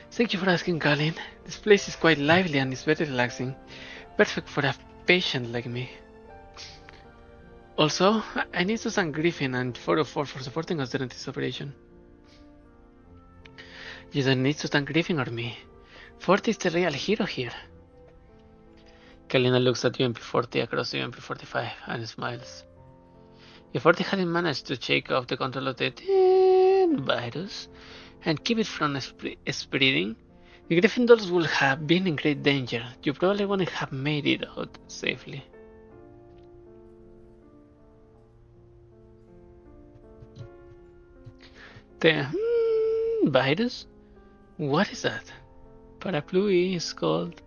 Thank you for asking, Colin. This place is quite lively and is very relaxing. Perfect for a patient like me. Also, I need to thank Griffin and 404 for supporting us during this operation. You don't need to thank Griffin or me. 40 is the real hero here. Kalina looks at UMP-40 across UMP-45 and smiles. If Forty hadn't managed to shake off the control of the virus and keep it from spreading, the Gryffindors would have been in great danger. You probably wouldn't have made it out safely. The virus? What is that? Parapluie is called.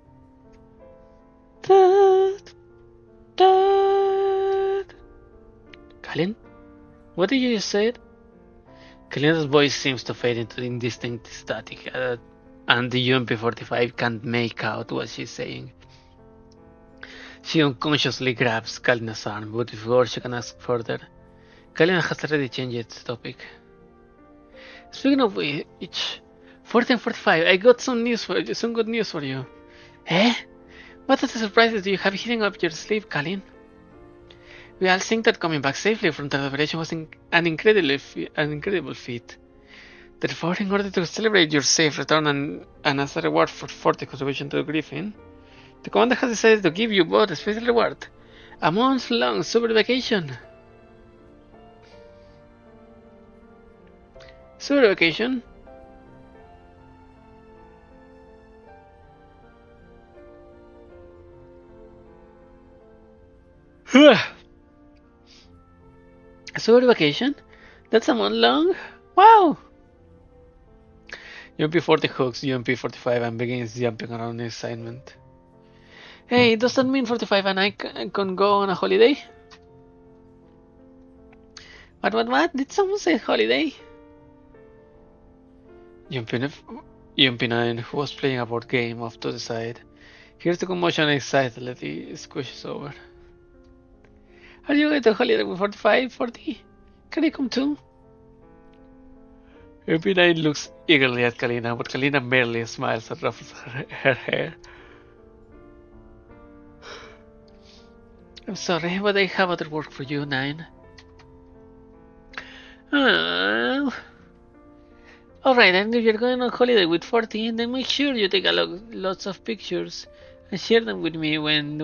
Kalin? What did you just say? Kalina's voice seems to fade into indistinct static, and the UMP-45 can't make out what she's saying. She unconsciously grabs Kalina's arm, but before she can ask further, Kalina has already changed its topic. Speaking of which, 40 and 45, I got some good news for you. Eh? What other surprises do you have hidden up your sleeve, Kalin? We all think that coming back safely from that operation was an incredible feat. Therefore, in order to celebrate your safe return and as a reward for 40 contribution to the Griffin, the commander has decided to give you both a special reward: a month-long super vacation. Super vacation? A super vacation? That's a month long? Wow! UMP-40 hooks UMP-45 and begins jumping around the assignment. Hey, does that mean 45 and I can go on a holiday? What? Did someone say holiday? UMP-9, who was playing a board game off to the side, hears the commotion and excitedly squishes over. Are you going to holiday with 45, 40? Can I come too? UMP-9 looks eagerly at Kalina, but Kalina merely smiles and ruffles her hair. I'm sorry, but I have other work for you, 9. Alright, and if you're going on holiday with 14, then make sure you take lots of pictures and share them with me when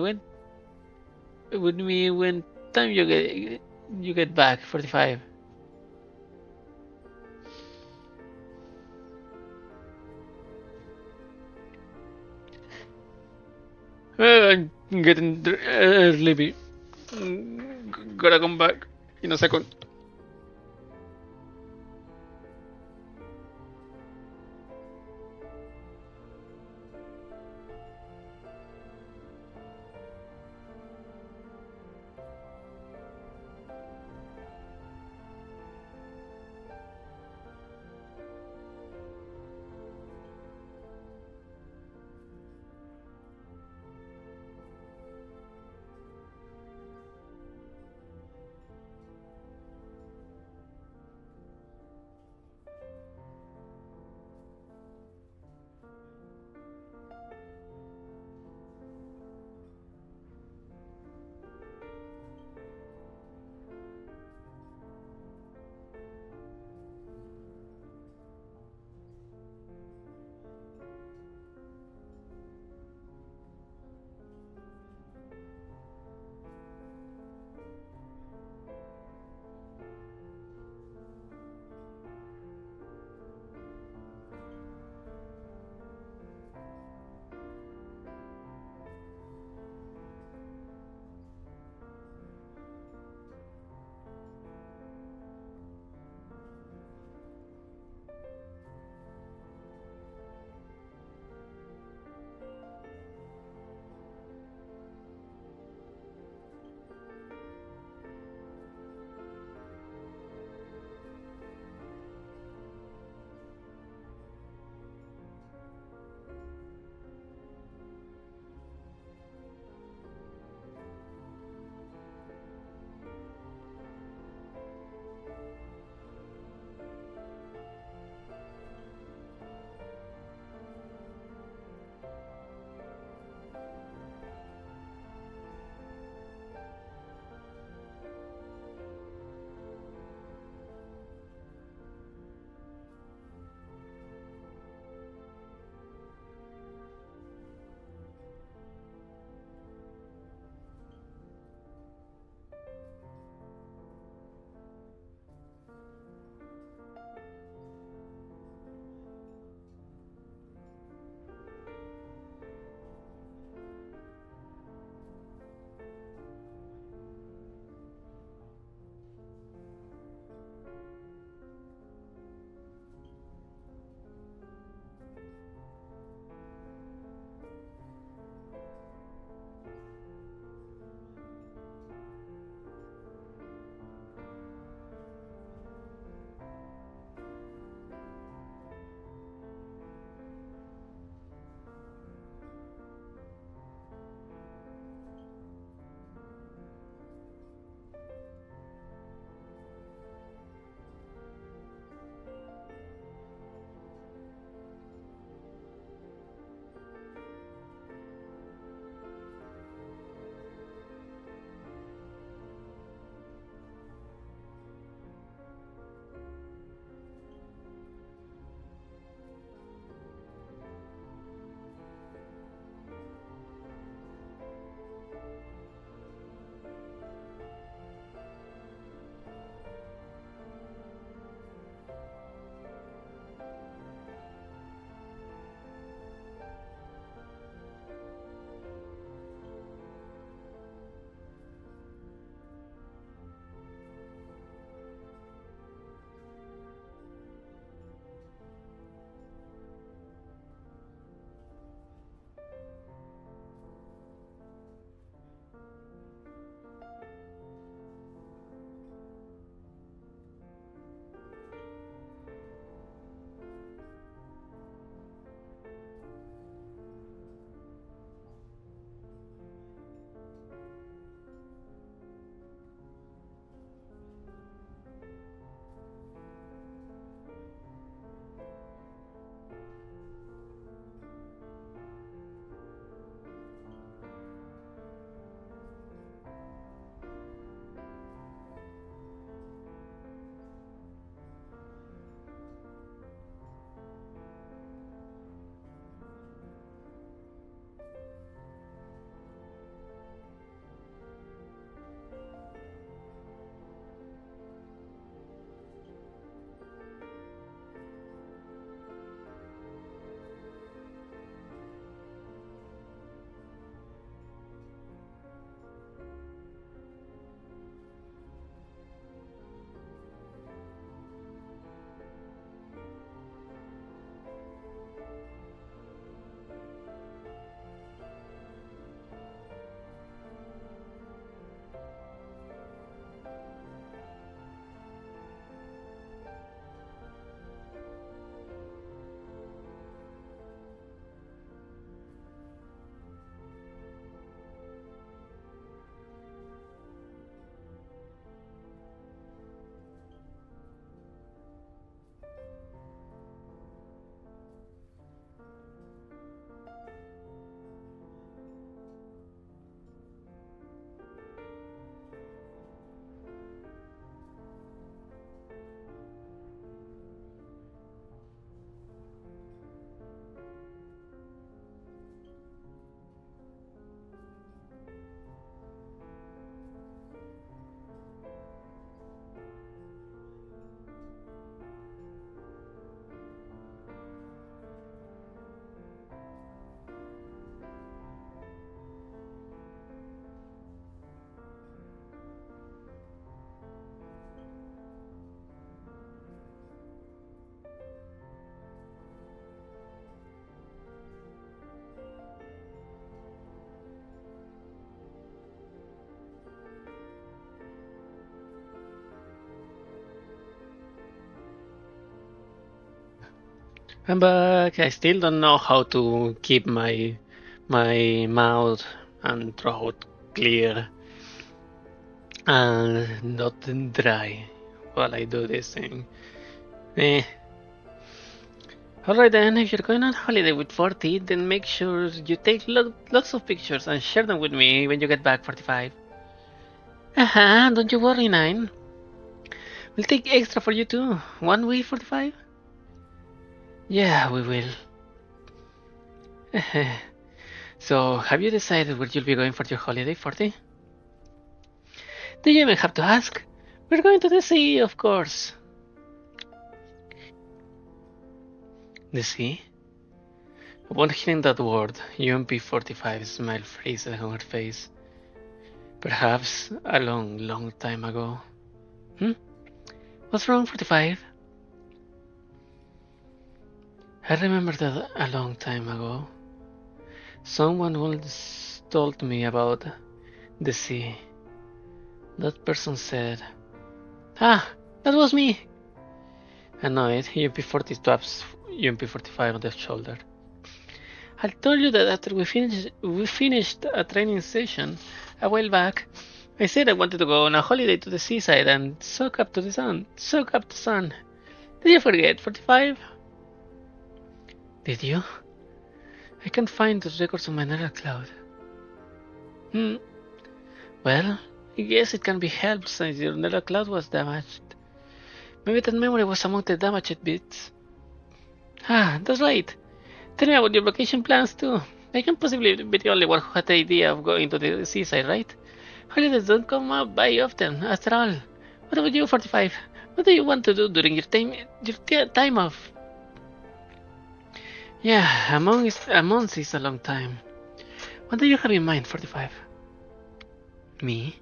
time you get back, 45. I'm getting sleepy. Gotta come back in a second. I'm back. I still don't know how to keep my mouth and throat clear and not dry while I do this thing. Eh. Alright then, if you're going on holiday with 40, then make sure you take lots of pictures and share them with me when you get back, 45. Don't you worry, 9. We'll take extra for you too. One week, 45? Yeah, we will. So, have you decided where you'll be going for your holiday, 40? Do you even have to ask? We're going to the sea, of course. The sea? Upon hearing that word, UMP-45's smile freezes on her face. Perhaps a long, long time ago. What's wrong, 45? I remember that a long time ago. Someone once told me about the sea. That person said, "Ah, that was me!" Annoyed, UMP-40 taps UMP-45 on the shoulder. I told you that after we finished a training session a while back, I said I wanted to go on a holiday to the seaside and soak up the sun. Did you forget, 45? Did you? I can't find the records on my Nether cloud. Well, I guess it can be helped since your Nether cloud was damaged. Maybe that memory was among the damaged bits. That's right. Tell me about your vacation plans too. I can possibly be the only one who had the idea of going to the seaside, right? Holidays don't come up by often, after all. What about you, 45? What do you want to do during your time off? Yeah, a month is a long time. What do you have in mind, 45? Me?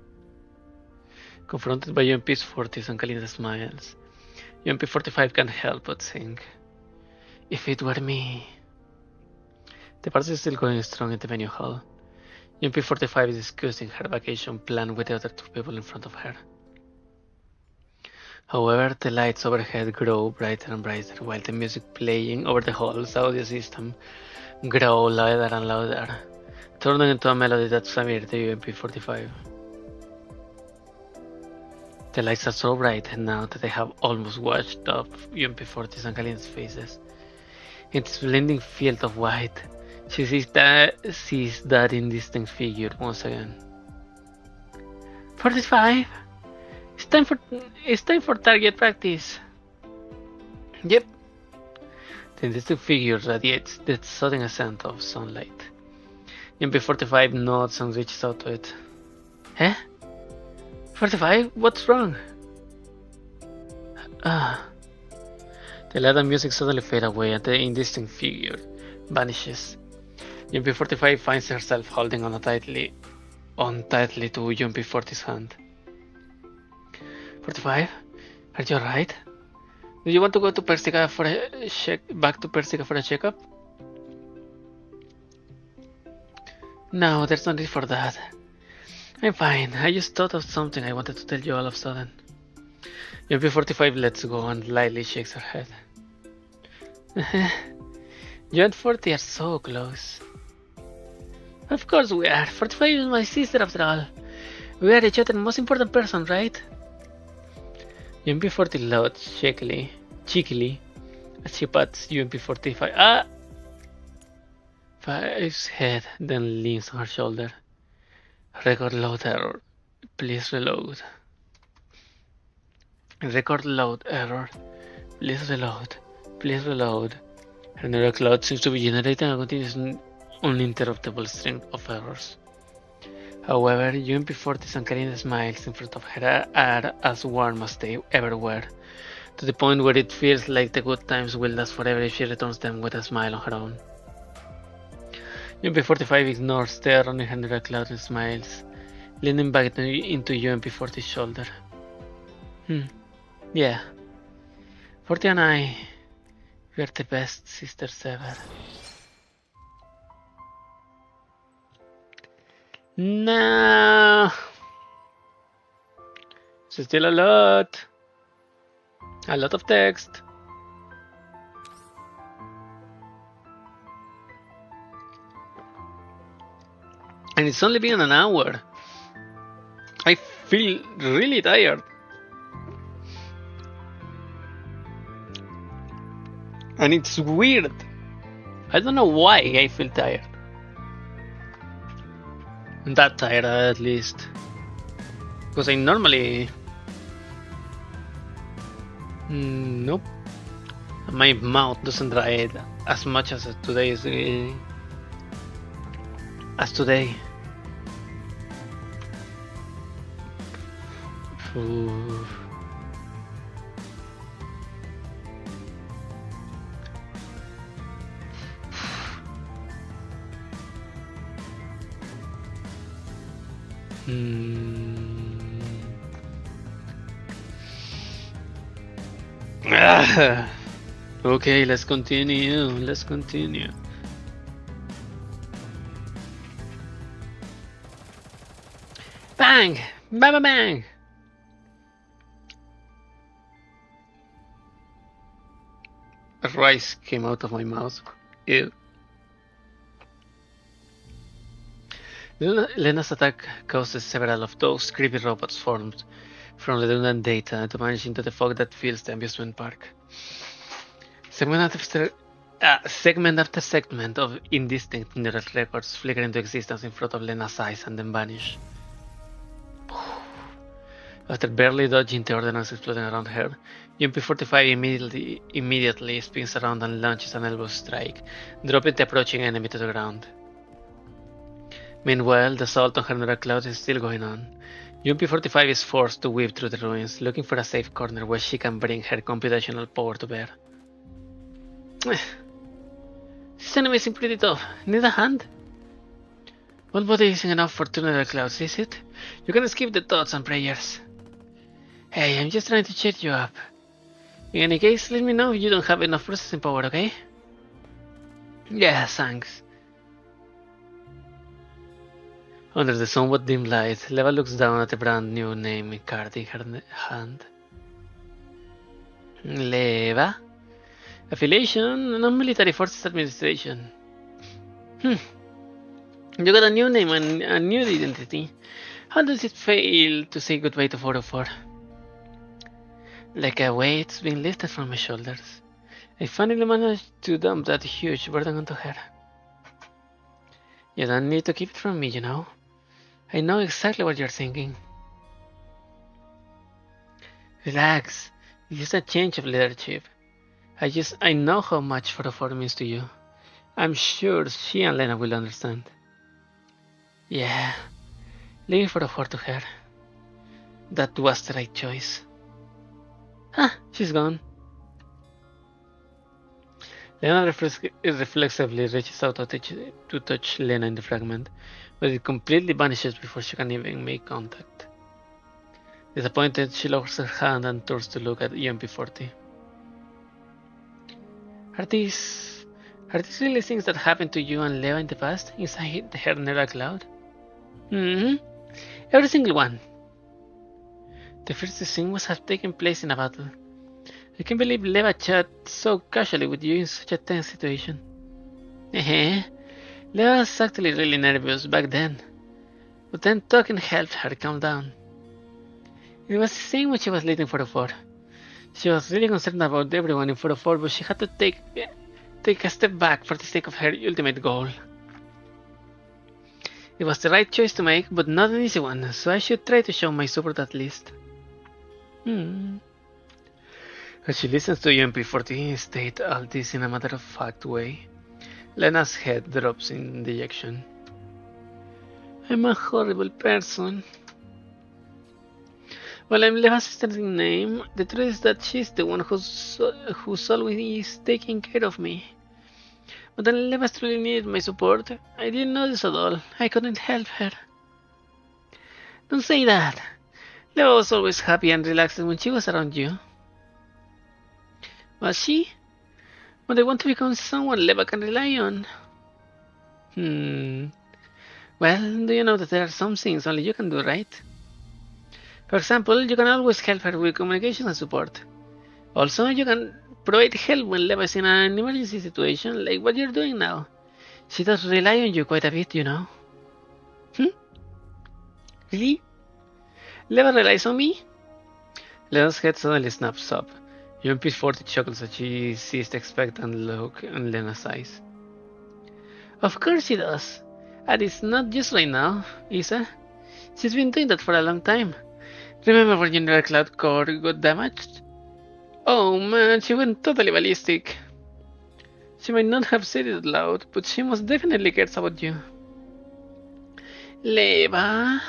Confronted by UMP's 40s and Kalina's smiles, UMP 45 can't help but think, if it were me. The party is still going strong in the venue hall. UMP 45 is discussing her vacation plan with the other two people in front of her. However, the lights overhead grow brighter and brighter, while the music playing over the hall's audio system grows louder and louder, turning into a melody that's familiar to UMP 45. The lights are so bright now that they have almost washed up UMP 40's and Kalina's faces. In this blending field of white, she sees that indistinct figure once again. 45? It's time for target practice. Yep. The indistinct figure radiates that sudden ascent of sunlight. MP45 nods and reaches out to it. 45? What's wrong? The light and music suddenly fade away and the indistinct figure vanishes. UMP45 finds herself holding on tightly to UMP40's hand. 45? Are you alright? Do you want to go to Persica back to Persica for a checkup? No, there's no need for that. I'm fine. I just thought of something I wanted to tell you all of a sudden. UMP45 lets go and lightly shakes her head. You and 40 are so close. Of course we are. 45 is my sister after all. We are each other's most important person, right? UMP40 laughs cheekily, as she pats UMP45. Five's head, then leans on her shoulder. Record load error. Please reload. Record load error. Please reload. Please reload. Her neural cloud seems to be generating a continuous uninterruptible string of errors. However, UMP40's and Karina's smiles in front of her are as warm as they ever were, to the point where it feels like the good times will last forever if she returns them with a smile on her own. UMP45 ignores the error in her neural cloud and smiles, leaning back into UMP40's shoulder. Yeah. 40 and I, we're the best sisters ever. No. It's still a lot of text. And it's only been an hour. I feel really tired. And it's weird. I don't know why I feel tired. That tired at least. Because I normally... Nope. My mouth doesn't dry as much as today is... as today. Ooh. Okay, let's continue. Bang! Bang, bang, bang! Rice came out of my mouth. Ew. Lena's attack causes several of those creepy robots formed from redundant data to vanish into the fog that fills the amusement park. Segment after segment of indistinct neural records flicker into existence in front of Lena's eyes and then vanish. After barely dodging the ordnance exploding around her, UMP-45 immediately spins around and launches an elbow strike, dropping the approaching enemy to the ground. Meanwhile, the assault on her neural cloud is still going on. UMP-45 is forced to weave through the ruins, looking for a safe corner where she can bring her computational power to bear. This enemy is pretty tough. Need a hand? One body isn't enough for two neural clouds, is it? You can skip the thoughts and prayers. Hey, I'm just trying to cheer you up. In any case, let me know if you don't have enough processing power, okay? Yeah, thanks. Under the somewhat dim light, Leva looks down at the brand new name card in her hand. Leva? Affiliation? Non-military forces administration. You got a new name and a new identity. How does it feel to say goodbye to 404? Like a weight's been lifted from my shoulders. I finally managed to dump that huge burden onto her. You don't need to keep it from me, you know. I know exactly what you're thinking. Relax. It's just a change of leadership. I know how much 404 means to you. I'm sure she and Lena will understand. Yeah, leaving 404 to her. That was the right choice. She's gone. Lena reflexively reaches out to touch Lena in the fragment, but it completely vanishes before she can even make contact. Disappointed, she lowers her hand and turns to look at UMP-40. Are these really things that happened to you and Leva in the past, inside her neural cloud? Every single one. The first thing must have taken place in a battle. I can't believe Leva chat so casually with you in such a tense situation. Leva was actually really nervous back then, but then talking helped her calm down. It was the same when she was leading 404. She was really concerned about everyone in 404, but she had to take a step back for the sake of her ultimate goal. It was the right choice to make, but not an easy one, so I should try to show my support at least. As she listens to UMP-40 state all this in a matter-of-fact way, Lena's head drops in dejection. I'm a horrible person. Well, I'm Leva's sister's name. The truth is that she's the one who's always taking care of me. But then Leva's truly needed my support. I didn't notice at all. I couldn't help her. Don't say that. Leva was always happy and relaxed when she was around you. Was she? But I want to become someone Leva can rely on. Well, do you know that there are some things only you can do, right? For example, you can always help her with communication and support. Also, you can provide help when Leva is in an emergency situation, like what you're doing now. She does rely on you quite a bit, you know. Really? Leva relies on me? Lena's head suddenly snaps up. UMP-40 chuckles as she sees the expectant look in Lena's eyes. Of course she does. And it's not just right now, Isa. She's been doing that for a long time. Remember when General Cloud Core got damaged? Oh man, she went totally ballistic. She might not have said it loud, but she most definitely cares about you. Leva.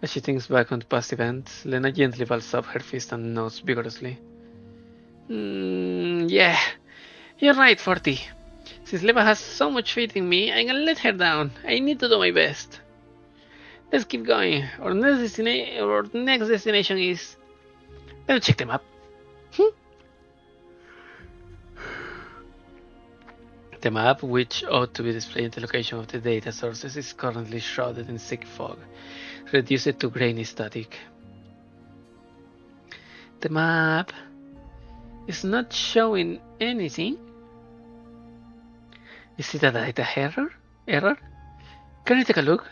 As she thinks back on past events, Lena gently balls up her fist and nods vigorously. Yeah, you're right, 40. Since Leva has so much faith in me, I'm gonna let her down. I need to do my best. Let's keep going. Our next destination is... Let me check the map. The map, which ought to be displaying the location of the data sources, is currently shrouded in thick fog. Reduce it to grainy static. The map is not showing anything. Is it a data error? Can I take a look?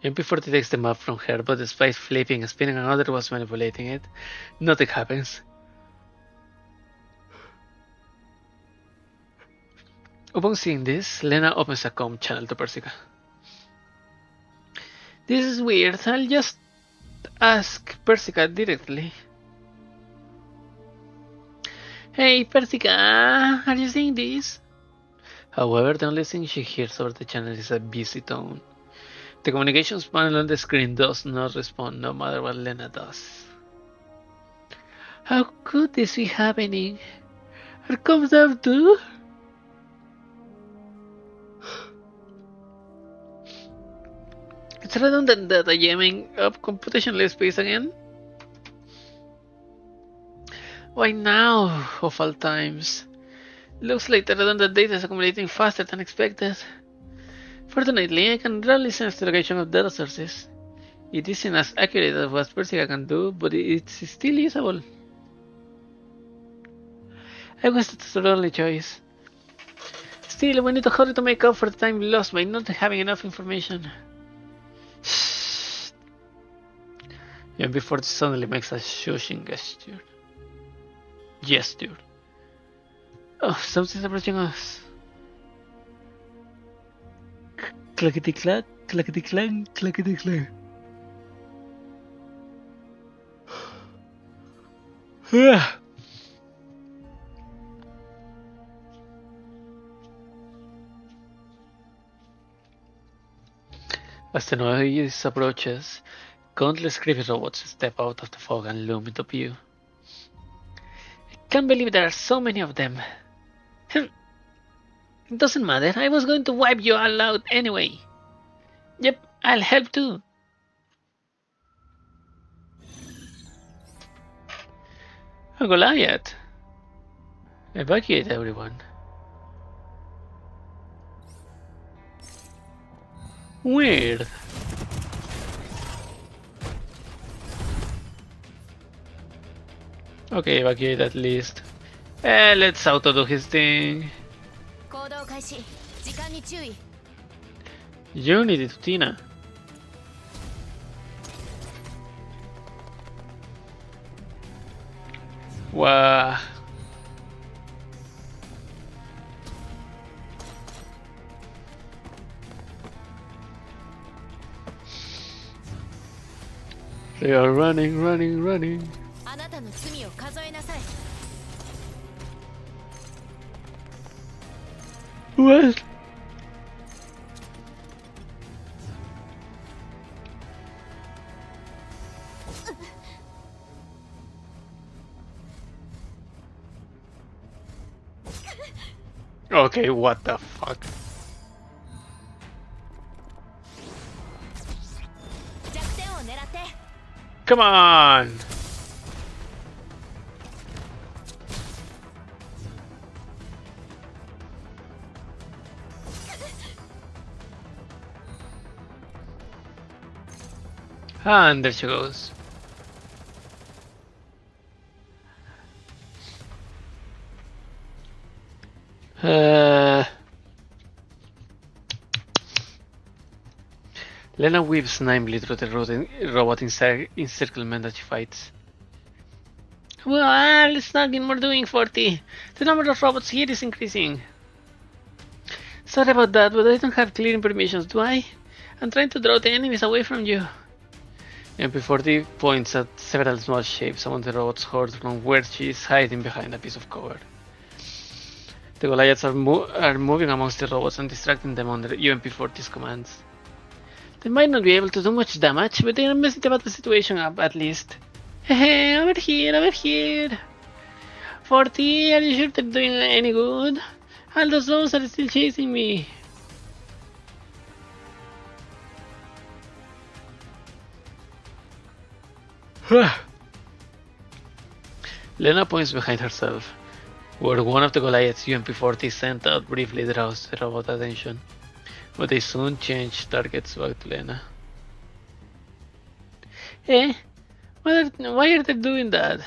MP40 takes the map from her, but despite flipping and spinning, another was manipulating it. Nothing happens. Upon seeing this, Lena opens a comm channel to Persica. This is weird. I'll just ask Persica directly. Hey, Persica, are you seeing this? However, the only thing she hears over the channel is a busy tone. The communications panel on the screen does not respond no matter what Lena does. How could this be happening? Are comms down too? It's redundant data jamming up computational space again? Why now, of all times? Looks like the redundant data is accumulating faster than expected. Fortunately, I can rarely sense the location of data sources. It isn't as accurate as what Persica can do, but it's still usable. I guess that's the only choice. Still, we need to hurry to make up for the time lost by not having enough information. Even before it suddenly makes a shushing gesture. Oh, something's approaching us. Clackety clack, clackety clang, clackety clang. As the noise approaches, countless creepy robots step out of the fog and loom into view. I can't believe there are so many of them. It doesn't matter, I was going to wipe you all out anyway. Yep, I'll help too. A Goliath. Evacuate everyone. Weird. Okay, evacuate at least. Let's auto do his thing. Unity to Tina. Wow. They are running. What? Okay, what the fuck? Come on! And there she goes. Lena weaves nimbly through the robot encirclement as she fights. Well, it's nothing more doing, 40. The number of robots here is increasing. Sorry about that, but I don't have clearing permissions, do I? I'm trying to draw the enemies away from you. MP40 points at several small shapes among the robot's horde from where she is hiding behind a piece of cover. The Goliaths are moving amongst the robots and distracting them under UMP-40's commands. They might not be able to do much damage, but they are messing about the situation up at least. Hey, over here, over here. 40, are you sure they're doing any good? All those robots are still chasing me. Lena points behind herself, where one of the Goliath's UMP-40 sent out briefly draws the robot attention, but they soon change targets back to Lena. Eh? Why are they doing that?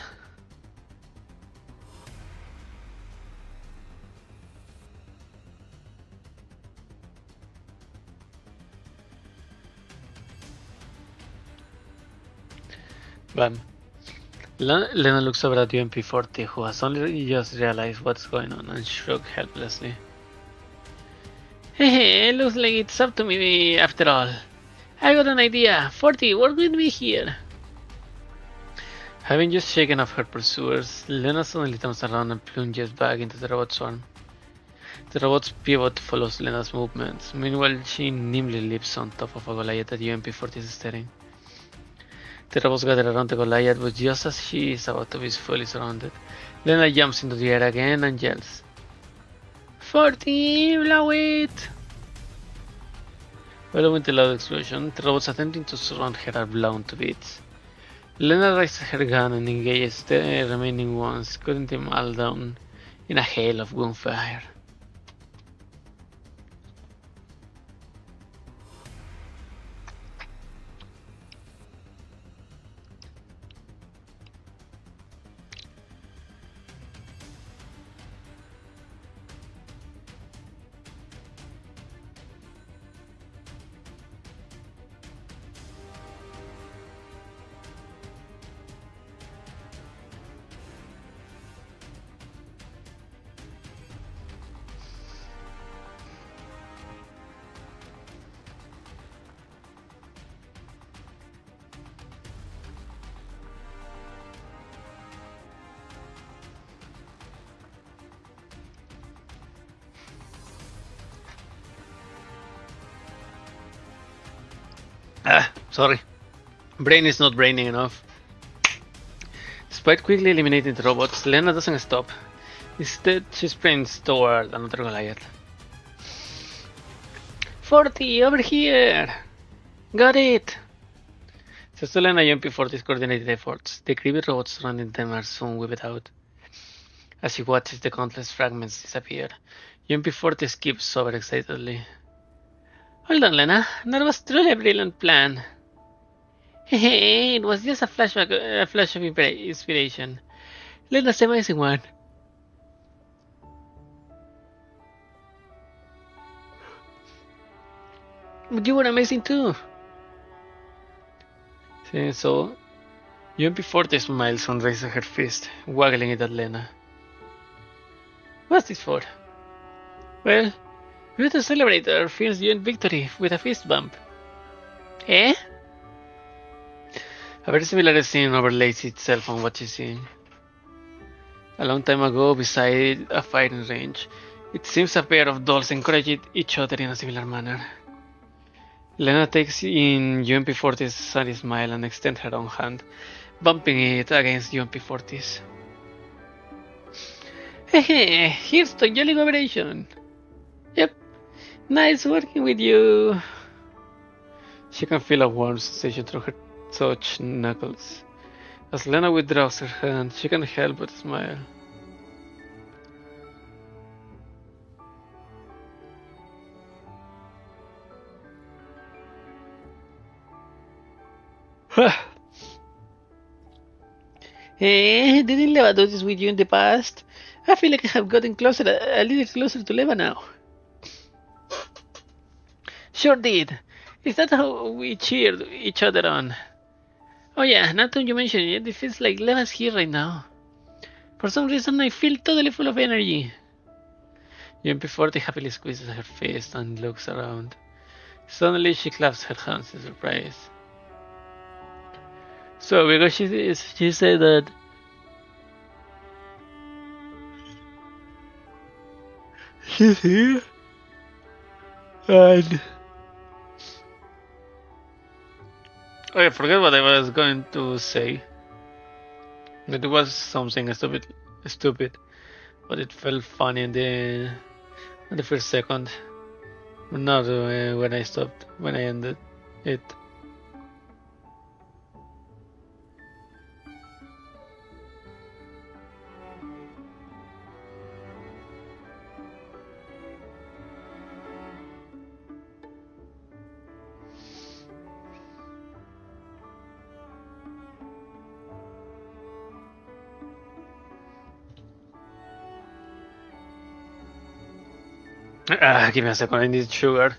Bam. Lena looks over at UMP-40, who has only just realized what's going on, and shrugs helplessly. Hey, looks like it's up to me after all. I got an idea. 40, work with me here. Having just shaken off her pursuers, Lena suddenly turns around and plunges back into the robot's arm. The robot's pivot follows Lena's movements. Meanwhile, she nimbly leaps on top of a Goliath that UMP-40 is staring. The robots gather around the Goliath, but just as she is about to be fully surrounded, Lena jumps into the air again and yells, 40, blow it! Following the loud explosion, the robots attempting to surround her are blown to bits. Lena raises her gun and engages the remaining ones, cutting them all down in a hail of gunfire. Sorry. Brain is not braining enough. Despite quickly eliminating the robots, Lena doesn't stop. Instead, she sprints toward another Goliath. 40, over here! Got it! Thanks to Lena UMP-40's coordinated efforts, the creepy robots surrounding them are soon whipped out. As she watches the countless fragments disappear, UMP-40 skips over excitedly. Hold on, Lena. That was truly a brilliant plan. Hey, it was just a flash of inspiration. Lena's the amazing one. But you were amazing too. See, so UMP-40 smiles and raises her fist, waggling it at Lena. What's this for? Well, we have to celebrate our first UN victory with a fist bump. Eh? A very similar scene overlays itself on what she's seeing. A long time ago, beside a firing range, it seems a pair of dolls encouraged each other in a similar manner. Lena takes in UMP-40's sunny smile and extends her own hand, bumping it against UMP-40's. Hehe, here's to jolly cooperation! Yep, nice working with you! She can feel a warm sensation through her touched knuckles. As Lena withdraws her hand, she can't help but smile. Hey, didn't Leva do this with you in the past? I feel like I have gotten a little closer to Leva now. Sure did. Is that how we cheered each other on? Oh yeah, now that you mention it, it feels like Leva's here right now. For some reason, I feel totally full of energy. Even before the happily squeezes her face and looks around. Suddenly, she claps her hands in surprise. So, because she said that she's here, and I forget what I was going to say. It was something stupid, but it felt funny in the first second. Not when I stopped, when I ended it. Give me a second, I need sugar.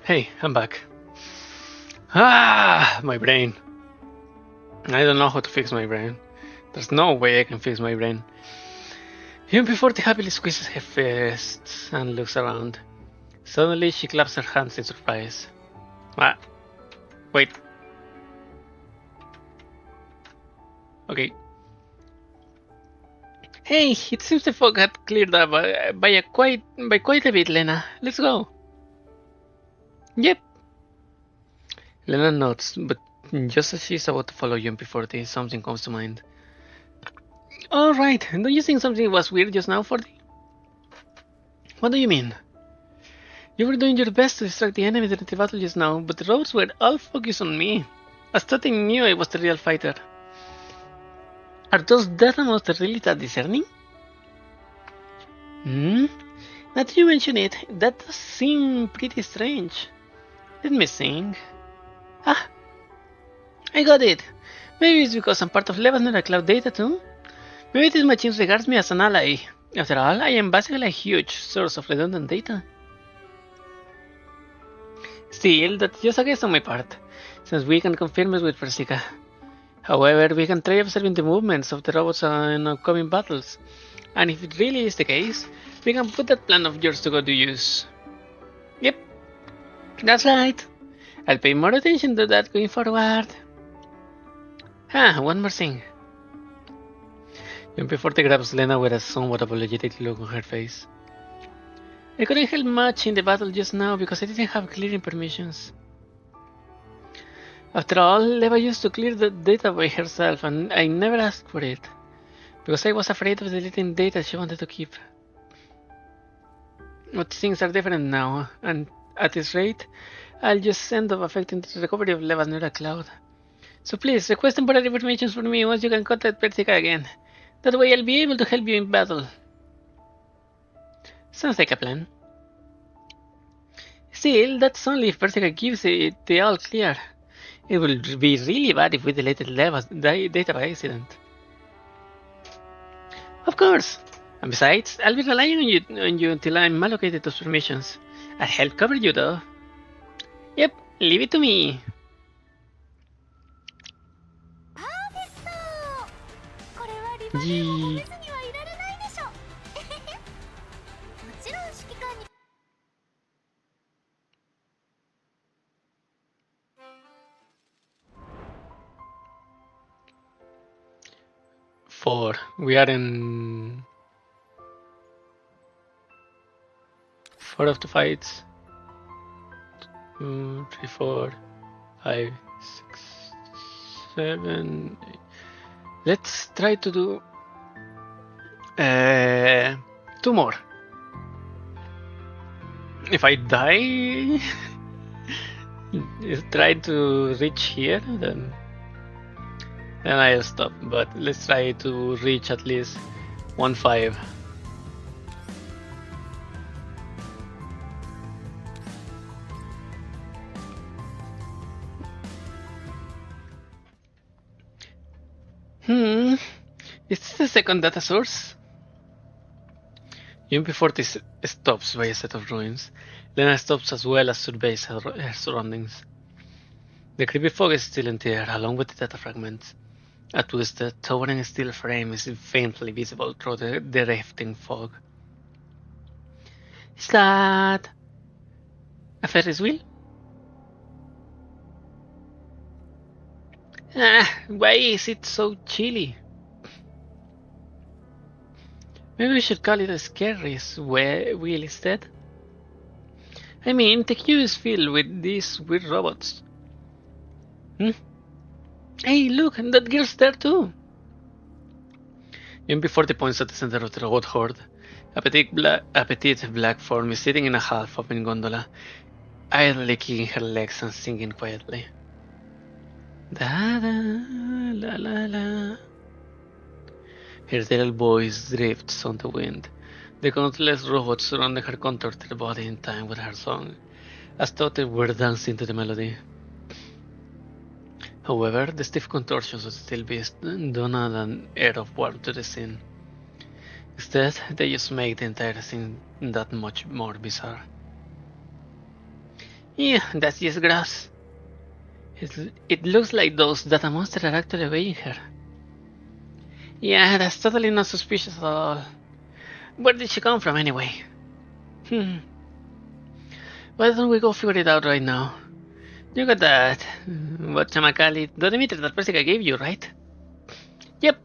Hey, I'm back. My brain. I don't know how to fix my brain. There's no way I can fix my brain. Even before the happily squeezes her fist and looks around. Suddenly she claps her hands in surprise. Wait. Okay. Hey, it seems the fog had cleared up by quite a bit, Lena. Let's go. Yep. Lena nods, but just as she's about to follow you before this, something comes to mind. Alright, don't you think something was weird just now, Forty? What do you mean? You were doing your best to distract the enemy during the battle just now, but the roads were all focused on me. I thought I knew I was the real fighter. Are those death monsters really that discerning? Hmm? Now that you mention it, that does seem pretty strange. Let me think. Ah, I got it. Maybe it's because I'm part of Leva's neural cloud data too? Maybe this machine regards me as an ally. After all, I am basically a huge source of redundant data. Still, that's just a guess on my part, since we can confirm it with Persica. However, we can try observing the movements of the robots in upcoming battles, and if it really is the case, we can put that plan of yours to good use. Yep, that's right. I'll pay more attention to that going forward. One more thing. MP40 grabs Lena with a somewhat apologetic look on her face. I couldn't help much in the battle just now because I didn't have clearing permissions. After all, Leva used to clear the data by herself and I never asked for it, because I was afraid of deleting data she wanted to keep. But things are different now, and at this rate, I'll just end up affecting the recovery of Leva's neural cloud. So please, request temporary permissions for me once you can contact Persica again. That way I'll be able to help you in battle. Sounds like a plan. Still, that's only if Persica gives it the all clear. It will be really bad if we deleted Leva's data by accident. Of course! And besides, I'll be relying on you until I'm allocated those permissions. I'll help cover you though. Yep, leave it to me. Yee. Four. We are in 4 of the fights. 2, 3, 4, 5, 6, 7, 8. Let's try to do 2 more. If I die, try to reach here, then I'll stop. But let's try to reach at least 1-5. Is this the second data source? UMP-40 stops by a set of ruins. Lena stops as well as surveys her surroundings. The creepy fog is still in the air, along with the data fragments. A twisted, towering steel frame is faintly visible through the drifting fog. Is that a Ferris wheel? Why is it so chilly? Maybe we should call it a scary wheel instead. I mean, the queue is filled with these weird robots. Hey, look, that girl's there too. Even before the points at the center of the robot horde, a petite black form is sitting in a half-open gondola, idly kicking her legs and singing quietly. Da da la la la. Her little voice drifts on the wind. The countless robots surrounding her contoured their body in time with her song, as though they were dancing to the melody. However, the stiff contortions of the steel beast don't add an air of warmth to the scene. Instead, they just make the entire thing that much more bizarre. Yeah, that's just grass. It looks like those data monsters are actually weighing her. Yeah, that's totally not suspicious at all. Where did she come from anyway? Why don't we go figure it out right now? You got that, whatchamacallit, the emitter that Persica gave you, right? Yep.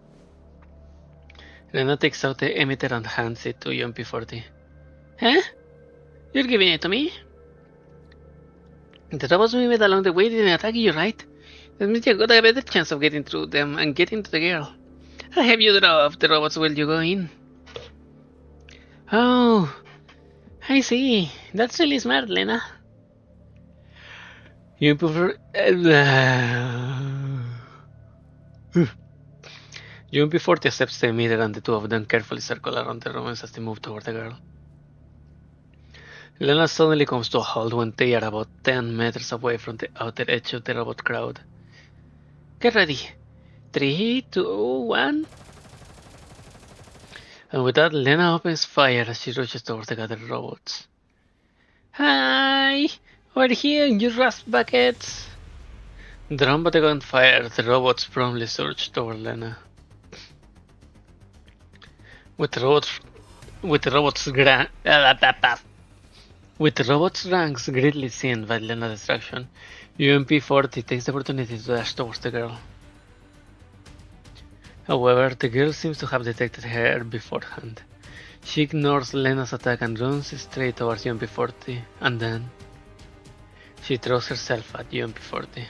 Rena takes out the emitter and hands it to UMP-40. Huh? You're giving it to me? The robots we met along the way didn't attack you, right? That means you got a better chance of getting through them and getting to the girl. I'll have you drop the robots while you go in. Oh, I see. That's really smart, Lena. You prefer... UMP-40 accepts the emitter and the two of them carefully circle around the ruins as they move toward the girl. Lena suddenly comes to a halt when they are about 10 meters away from the outer edge of the robot crowd. Get ready. 3, 2, 1. And with that, Lena opens fire as she rushes towards the gathered robots. Hi! Over here, you rust buckets! Drawn by the gunfire, the robots promptly surge toward Lena. With the robots' ranks greatly thinned by Lena's destruction, UMP-40 takes the opportunity to dash towards the girl. However, the girl seems to have detected her beforehand. She ignores Lena's attack and runs straight towards UMP-40, and then she throws herself at UMP-40.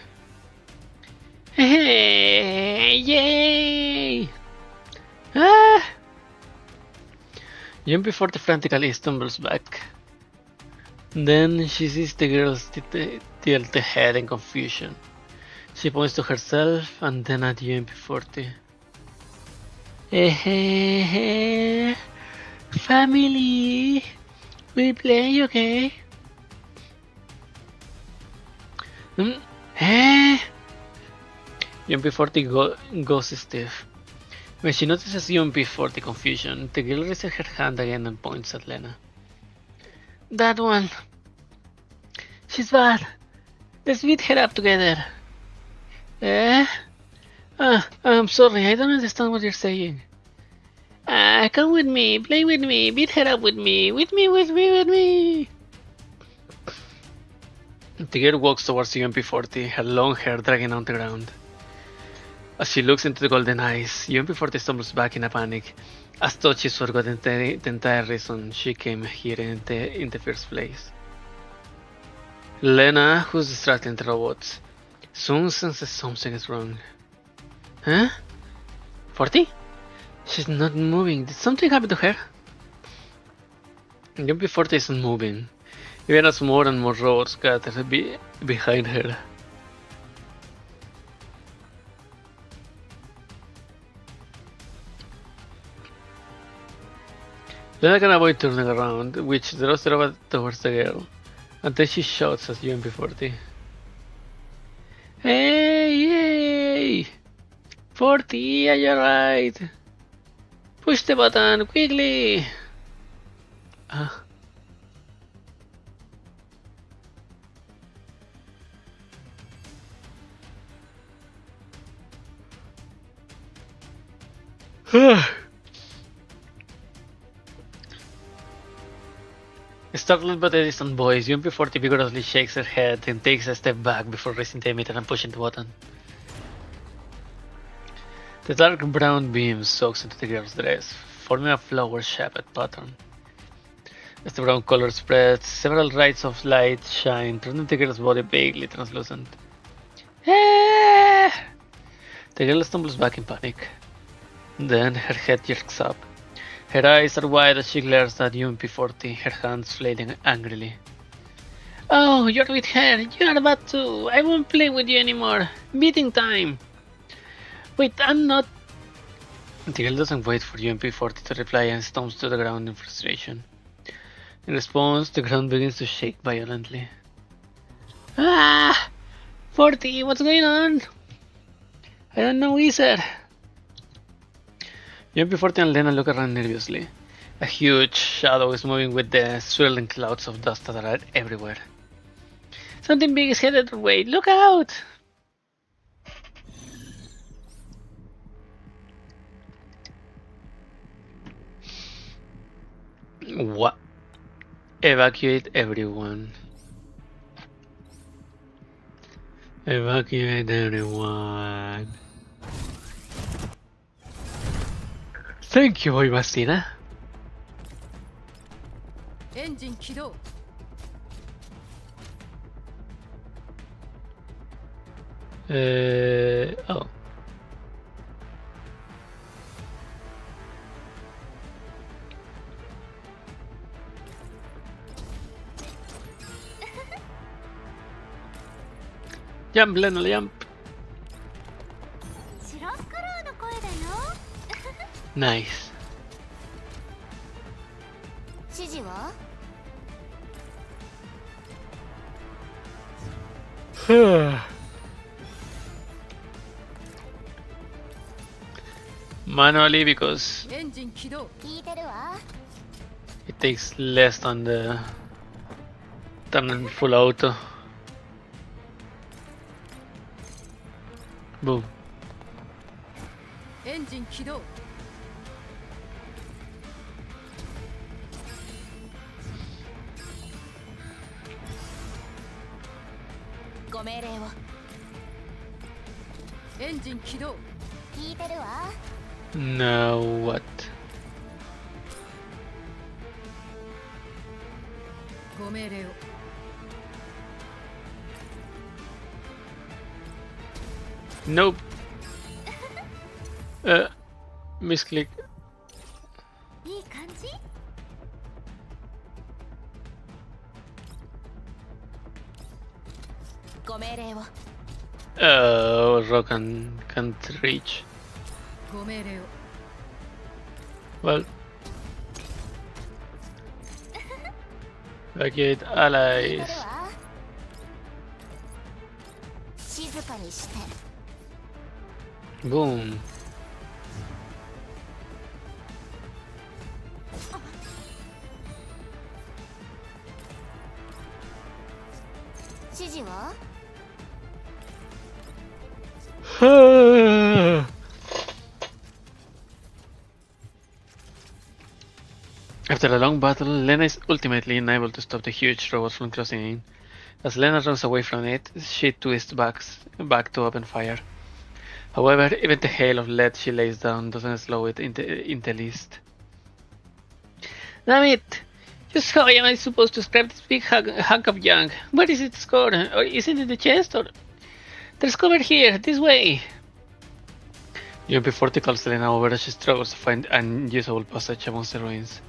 Hey! Yay! Ah! UMP-40 frantically stumbles back. Then she sees the girl's tilted head in confusion. She points to herself and then at UMP-40. Family, we play, okay? UMP-40 goes stiff. When she notices UMP-40 confusion, the girl raises her hand again and points at Lena. That one. She's bad. Let's beat her up together. I'm sorry, I don't understand what you're saying. Come with me, play with me, beat her up with me. With me. The girl walks towards UMP-40, her long hair dragging on the ground. As she looks into the golden eyes, UMP-40 stumbles back in a panic, as though she's forgotten the entire reason she came here in the first place. Lena, who's distracting the robots, soon senses something is wrong. Huh? 40? She's not moving. Did something happen to her? UMP-40 isn't moving, even as more and more robots gather behind her. Lena can avoid turning around, which draws the robot towards the girl, until she shouts at UMP-40. Hey! 40, are you alright? Push the button, quickly! Startled by the distant voice, UMP-40 vigorously shakes her head and takes a step back before raising the emitter and pushing the button. The dark brown beam soaks into the girl's dress, forming a flower-shaped pattern. As the brown color spreads, several rays of light shine, turning the girl's body vaguely translucent. The girl stumbles back in panic. Then her head jerks up. Her eyes are wide as she glares at UMP-40, her hands flailing angrily. Oh, you're with her! You're bad too! I won't play with you anymore! Beating time! Wait, I'm not... The girl doesn't wait for UMP-40 to reply and stomps to the ground in frustration. In response, the ground begins to shake violently. 40, what's going on? I don't know either. UMP-40 and Lena look around nervously. A huge shadow is moving with the swirling clouds of dust that are everywhere. Something big is headed our way. Look out! What? Evacuate everyone. Evacuate everyone. Thank you, Boy Bastina. Engine 起動 Oh. Jump, Lena, jump. シロスカラーの声だよ Nice. 指示は Manually because エンジン起動 聞いてるわ it takes less than in full auto. Boom. エンジン起動 ご命令を エンジン起動 聞いてるわ Now what? ご命令を Nope. Misclick. いい感じ ご命令を Rock can't reach. ご命令を Well. Vacate 聞いてる allies. わ静かにして Boom. 指示は After a long battle, Lena is ultimately unable to stop the huge robot from closing in. As Lena runs away from it, she twists back to open fire. However, even the hail of lead she lays down doesn't slow it in the least. Damn it! Just how am I supposed to scrap this big hunk of junk? Where is it scored? Or is it in the chest? Or there's cover here, this way! UMP-40 calls Lena over as she struggles to find an unusable passage amongst the ruins.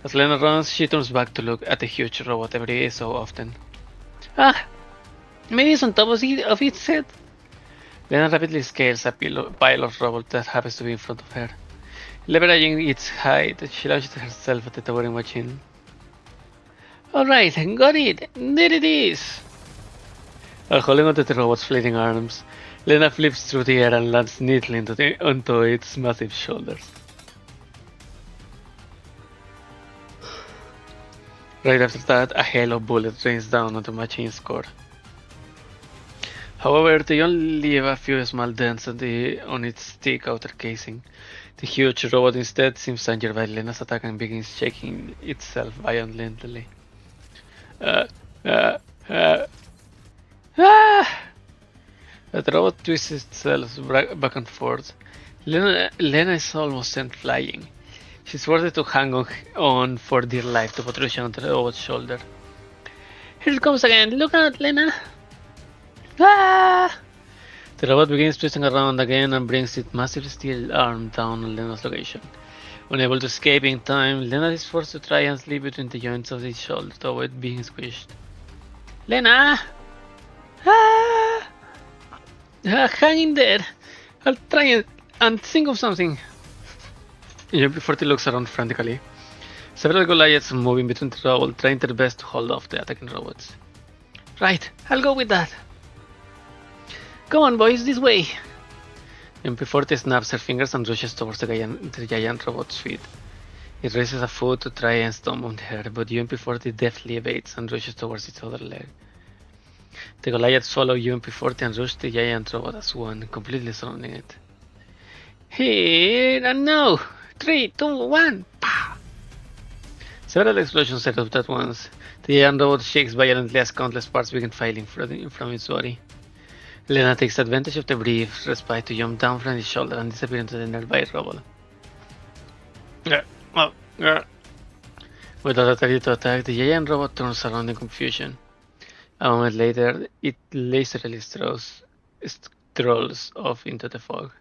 As Lena runs, she turns back to look at the huge robot every so often. Ah! Maybe it's on top of its head? Lena rapidly scales a pile of rubble that happens to be in front of her. Leveraging its height, she launches herself at the towering machine. Alright, got it! There it is! While holding onto the robot's fleeting arms, Lena flips through the air and lands neatly onto its massive shoulders. Right after that, a hail of bullets rains down on the machine's core. However, they only leave a few small dents on its thick outer casing. The huge robot instead seems injured by Lena's attack and begins shaking itself violently. The robot twists itself back and forth. Lena is almost sent flying. She's forced to hang on for dear life to protrusion on the robot's shoulder. Here it comes again! Look out, Lena! Ah! The robot begins twisting around again and brings its massive steel arm down on Lena's location. Unable to escape in time, Lena is forced to try and slip between the joints of its shoulder to avoid being squished. Lena! Ah! Hang in there! I'll try and think of something. UMP-40 looks around frantically. Several Goliaths moving between the rubble, trying their best to hold off the attacking robots. Right, I'll go with that. Come on, boys, this way. UMP-40 snaps her fingers and rushes towards the giant robot's feet. It raises a foot to try and stomp on her, but UMP-40 deftly evades and rushes towards its other leg. The Goliaths follow UMP-40 and rush the giant robot as one, completely surrounding it. Here and now! 3, 2, 1! Pow! Several explosions set up at once. The giant robot shakes violently as countless parts begin filing from its body. Lena takes advantage of the brief respite to jump down from his shoulder and disappear into the nearby rubble. Without a ready to attack, the giant robot turns around in confusion. A moment later, it lazily strolls off into the fog.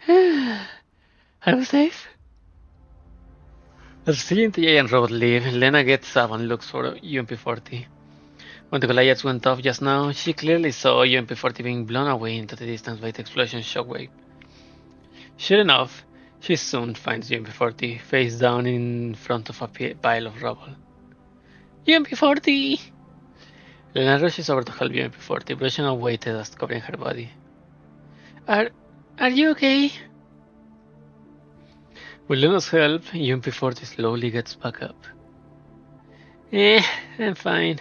I was safe? After seeing the giant robot leave, Lena gets up and looks for UMP-40. When the Goliaths went off just now, she clearly saw UMP-40 being blown away into the distance by the explosion's shockwave. Sure enough, She soon finds UMP-40 face down in front of a pile of rubble. UMP-40! Lena rushes over to help UMP-40, brushing away the dust covering her body. Are you okay? With Lena's help, UMP-40 slowly gets back up. I'm fine.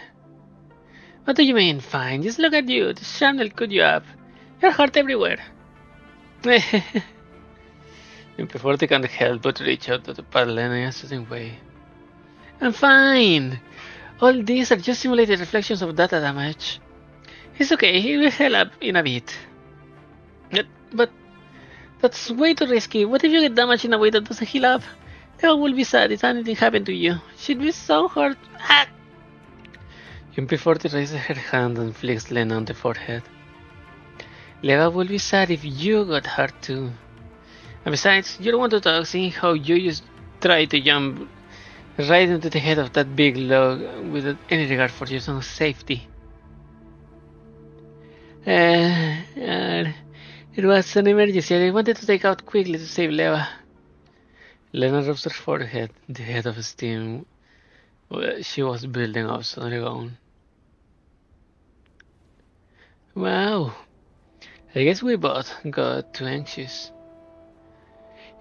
What do you mean, fine? Just look at you. The shrapnel cut you up. You're hurt everywhere. UMP-40 can't help but reach out to pat Lena in a soothing way. I'm fine. All these are just simulated reflections of data damage. It's okay, it will heal up in a bit. But that's way too risky. What if you get damaged in a way that doesn't heal up? Leva will be sad if anything happened to you. She'd be so hurt. Ah! UMP-40 raises her hand and flicks Lena on the forehead. Leva will be sad if you got hurt too. And besides, you don't want to talk, seeing how you just tried to jump right into the head of that big log without any regard for your own safety. It was an emergency. I wanted to take out quickly to save Leva. Lena rubs her forehead, the head of steam she was building up suddenly gone. Wow, I guess we both got too anxious.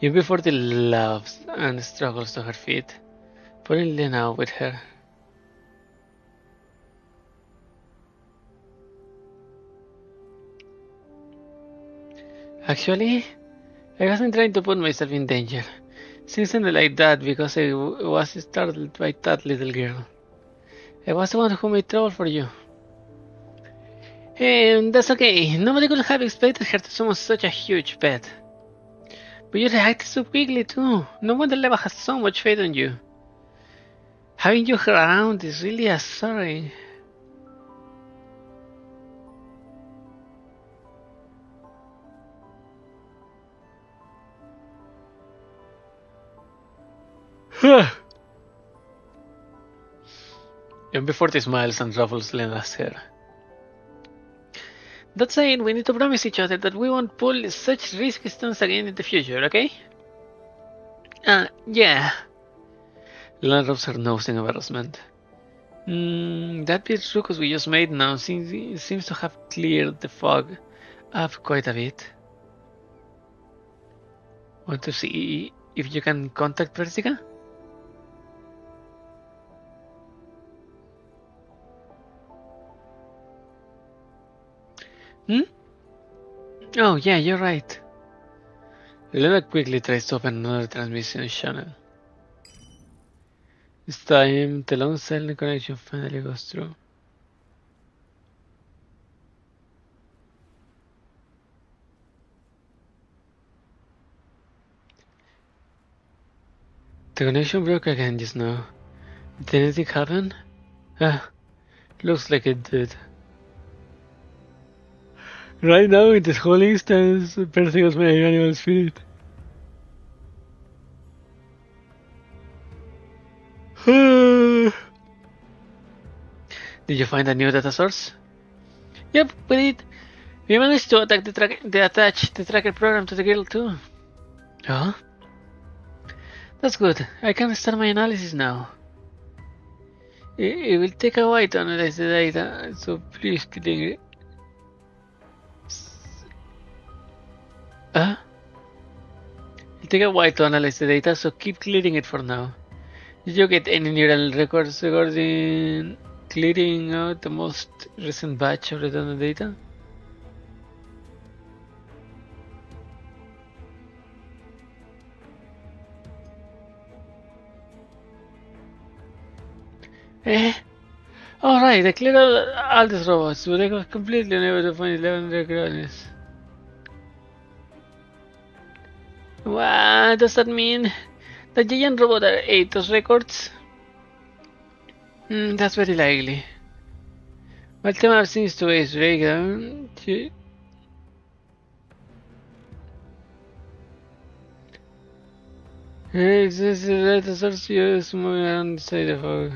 UMP-40 laughs and struggles to her feet, pulling Lena out with her. Actually, I wasn't trying to put myself in danger. Things ended like that because I was startled by that little girl. I was the one who made trouble for you. And that's okay. Nobody could have expected her to summon such a huge pet. But you reacted so quickly too. No wonder Leva has so much faith in you. Having you around is really a sorry. UMP-40 smiles and ruffles Lena's hair. That said, we need to promise each other that we won't pull such risky stunts again in the future, okay? Yeah. Lena rubs her nose in embarrassment. That big ruckus we just made now seems to have cleared the fog up quite a bit. Want to see if you can contact Persica? Oh, yeah, you're right. Lena quickly tries to open another transmission channel. This time, the long silent connection finally goes through. The connection broke again just now. Did anything happen? Looks like it did. Right now, in this whole instance, Perseus my animal spirit. Did you find a new data source? Yep, we did. We managed to attach the tracker program to the girl too. Oh? That's good. I can start my analysis now. It will take a while to analyze the data, so please clean it. It'll take a while to analyze the data, so keep clearing it for now. Did you get any neural records regarding clearing out the most recent batch of redundant data? Alright, I cleared all these robots, but I was completely unable to find 11 records. What does that mean? The giant robot ate those records? That's very likely. Whatever seems to be breakdown. It's just the source is moving around inside the fog.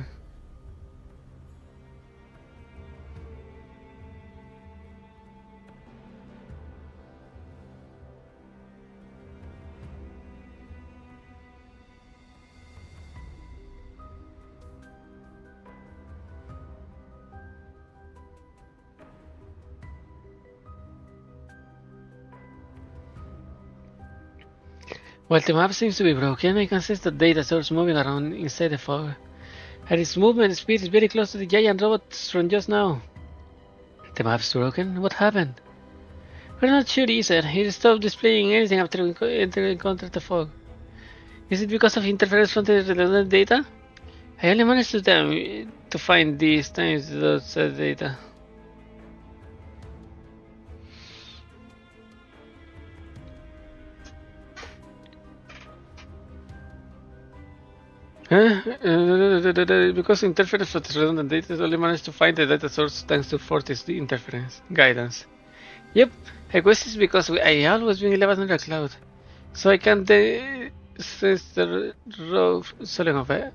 While the map seems to be broken, I can sense the data source moving around inside the fog. And its movement speed is very close to the giant robots from just now. The map's broken? What happened? We're not sure either. It stopped displaying anything after we encountered the fog. Is it because of interference from the redundant data? I only managed to find these times those data. Because interference from the redundant data, I only managed to find the data source thanks to Fortis interference guidance. Yep, I guess it's because I always been left under a cloud, so I can't sense the raw solid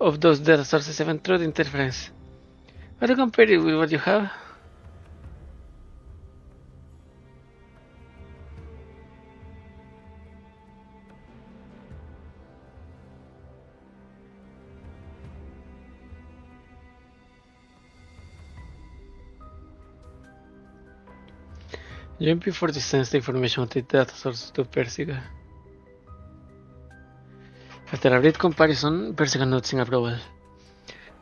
of those data sources even through the interference. How to compare it with what you have? MP40 sends the information of the data source to Persica. After a brief comparison, Persica notes in approval.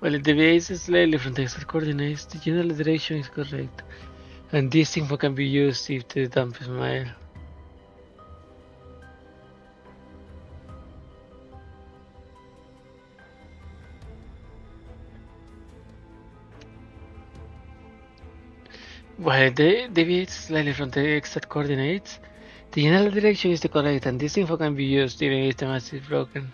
While it deviates slightly from the exact coordinates, the general direction is correct, and this info can be used if the dump is mild. While it deviates slightly from the exact coordinates, the general direction is the correct, and this info can be used even if the map is broken.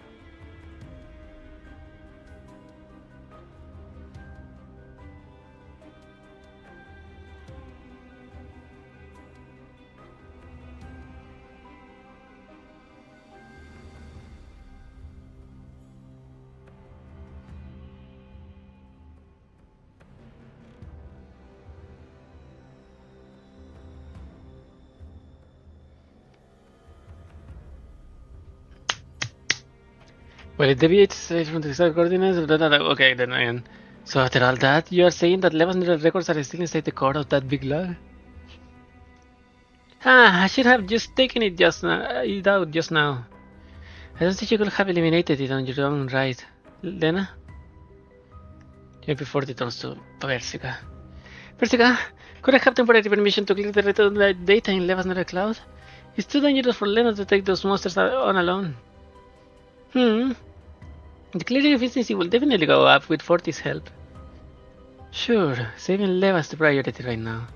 Well, it deviates from the exact coordinates. Okay, then again. So after all that, you are saying that 1100 records are still inside the core of that big log? I should have just taken it out just now. I don't think you could have eliminated it on your own right, Lena. MP40 turns to Persica. Persica, could I have temporary permission to click the redundant data in Leva's nether cloud? It's too dangerous for Lena to take those monsters on alone. The clearing efficiency will definitely go up with Forti's help. Sure, saving Leva's the priority right now.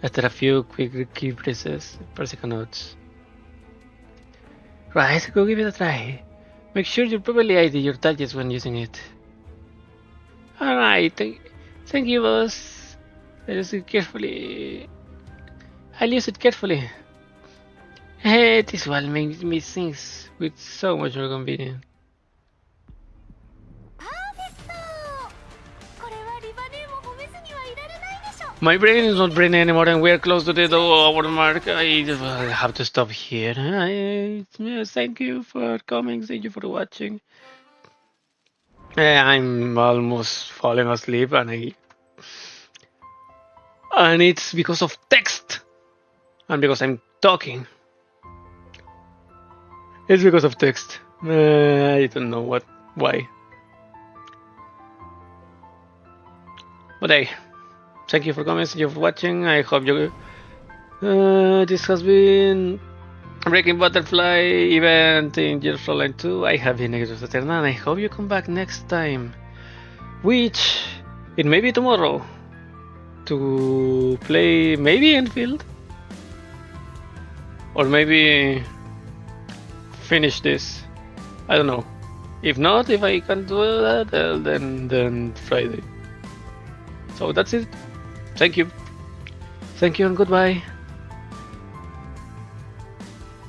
After a few quick key presses, Persica notes. Right, go give it a try. Make sure you properly ID your targets when using it. Alright, thank you, boss. I'll use it carefully. Hey, this will make me things with so much more convenient. My brain is not braining anymore, and we are close to the hour mark. I have to stop here. Thank you for coming. Thank you for watching. I'm almost falling asleep, and it's because of text, and because I'm talking. It's because of text. I don't know why. But hey. Thank you for coming, thank you for watching. I hope you. This has been Breaking Butterfly event in Frontline 2. I have been Exilium, and I hope you come back next time. Which it may be tomorrow to play maybe Enfield, or maybe finish this. I don't know. If not, if I can't do that, then Friday. So that's it. Thank you and goodbye.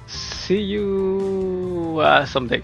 See you someday.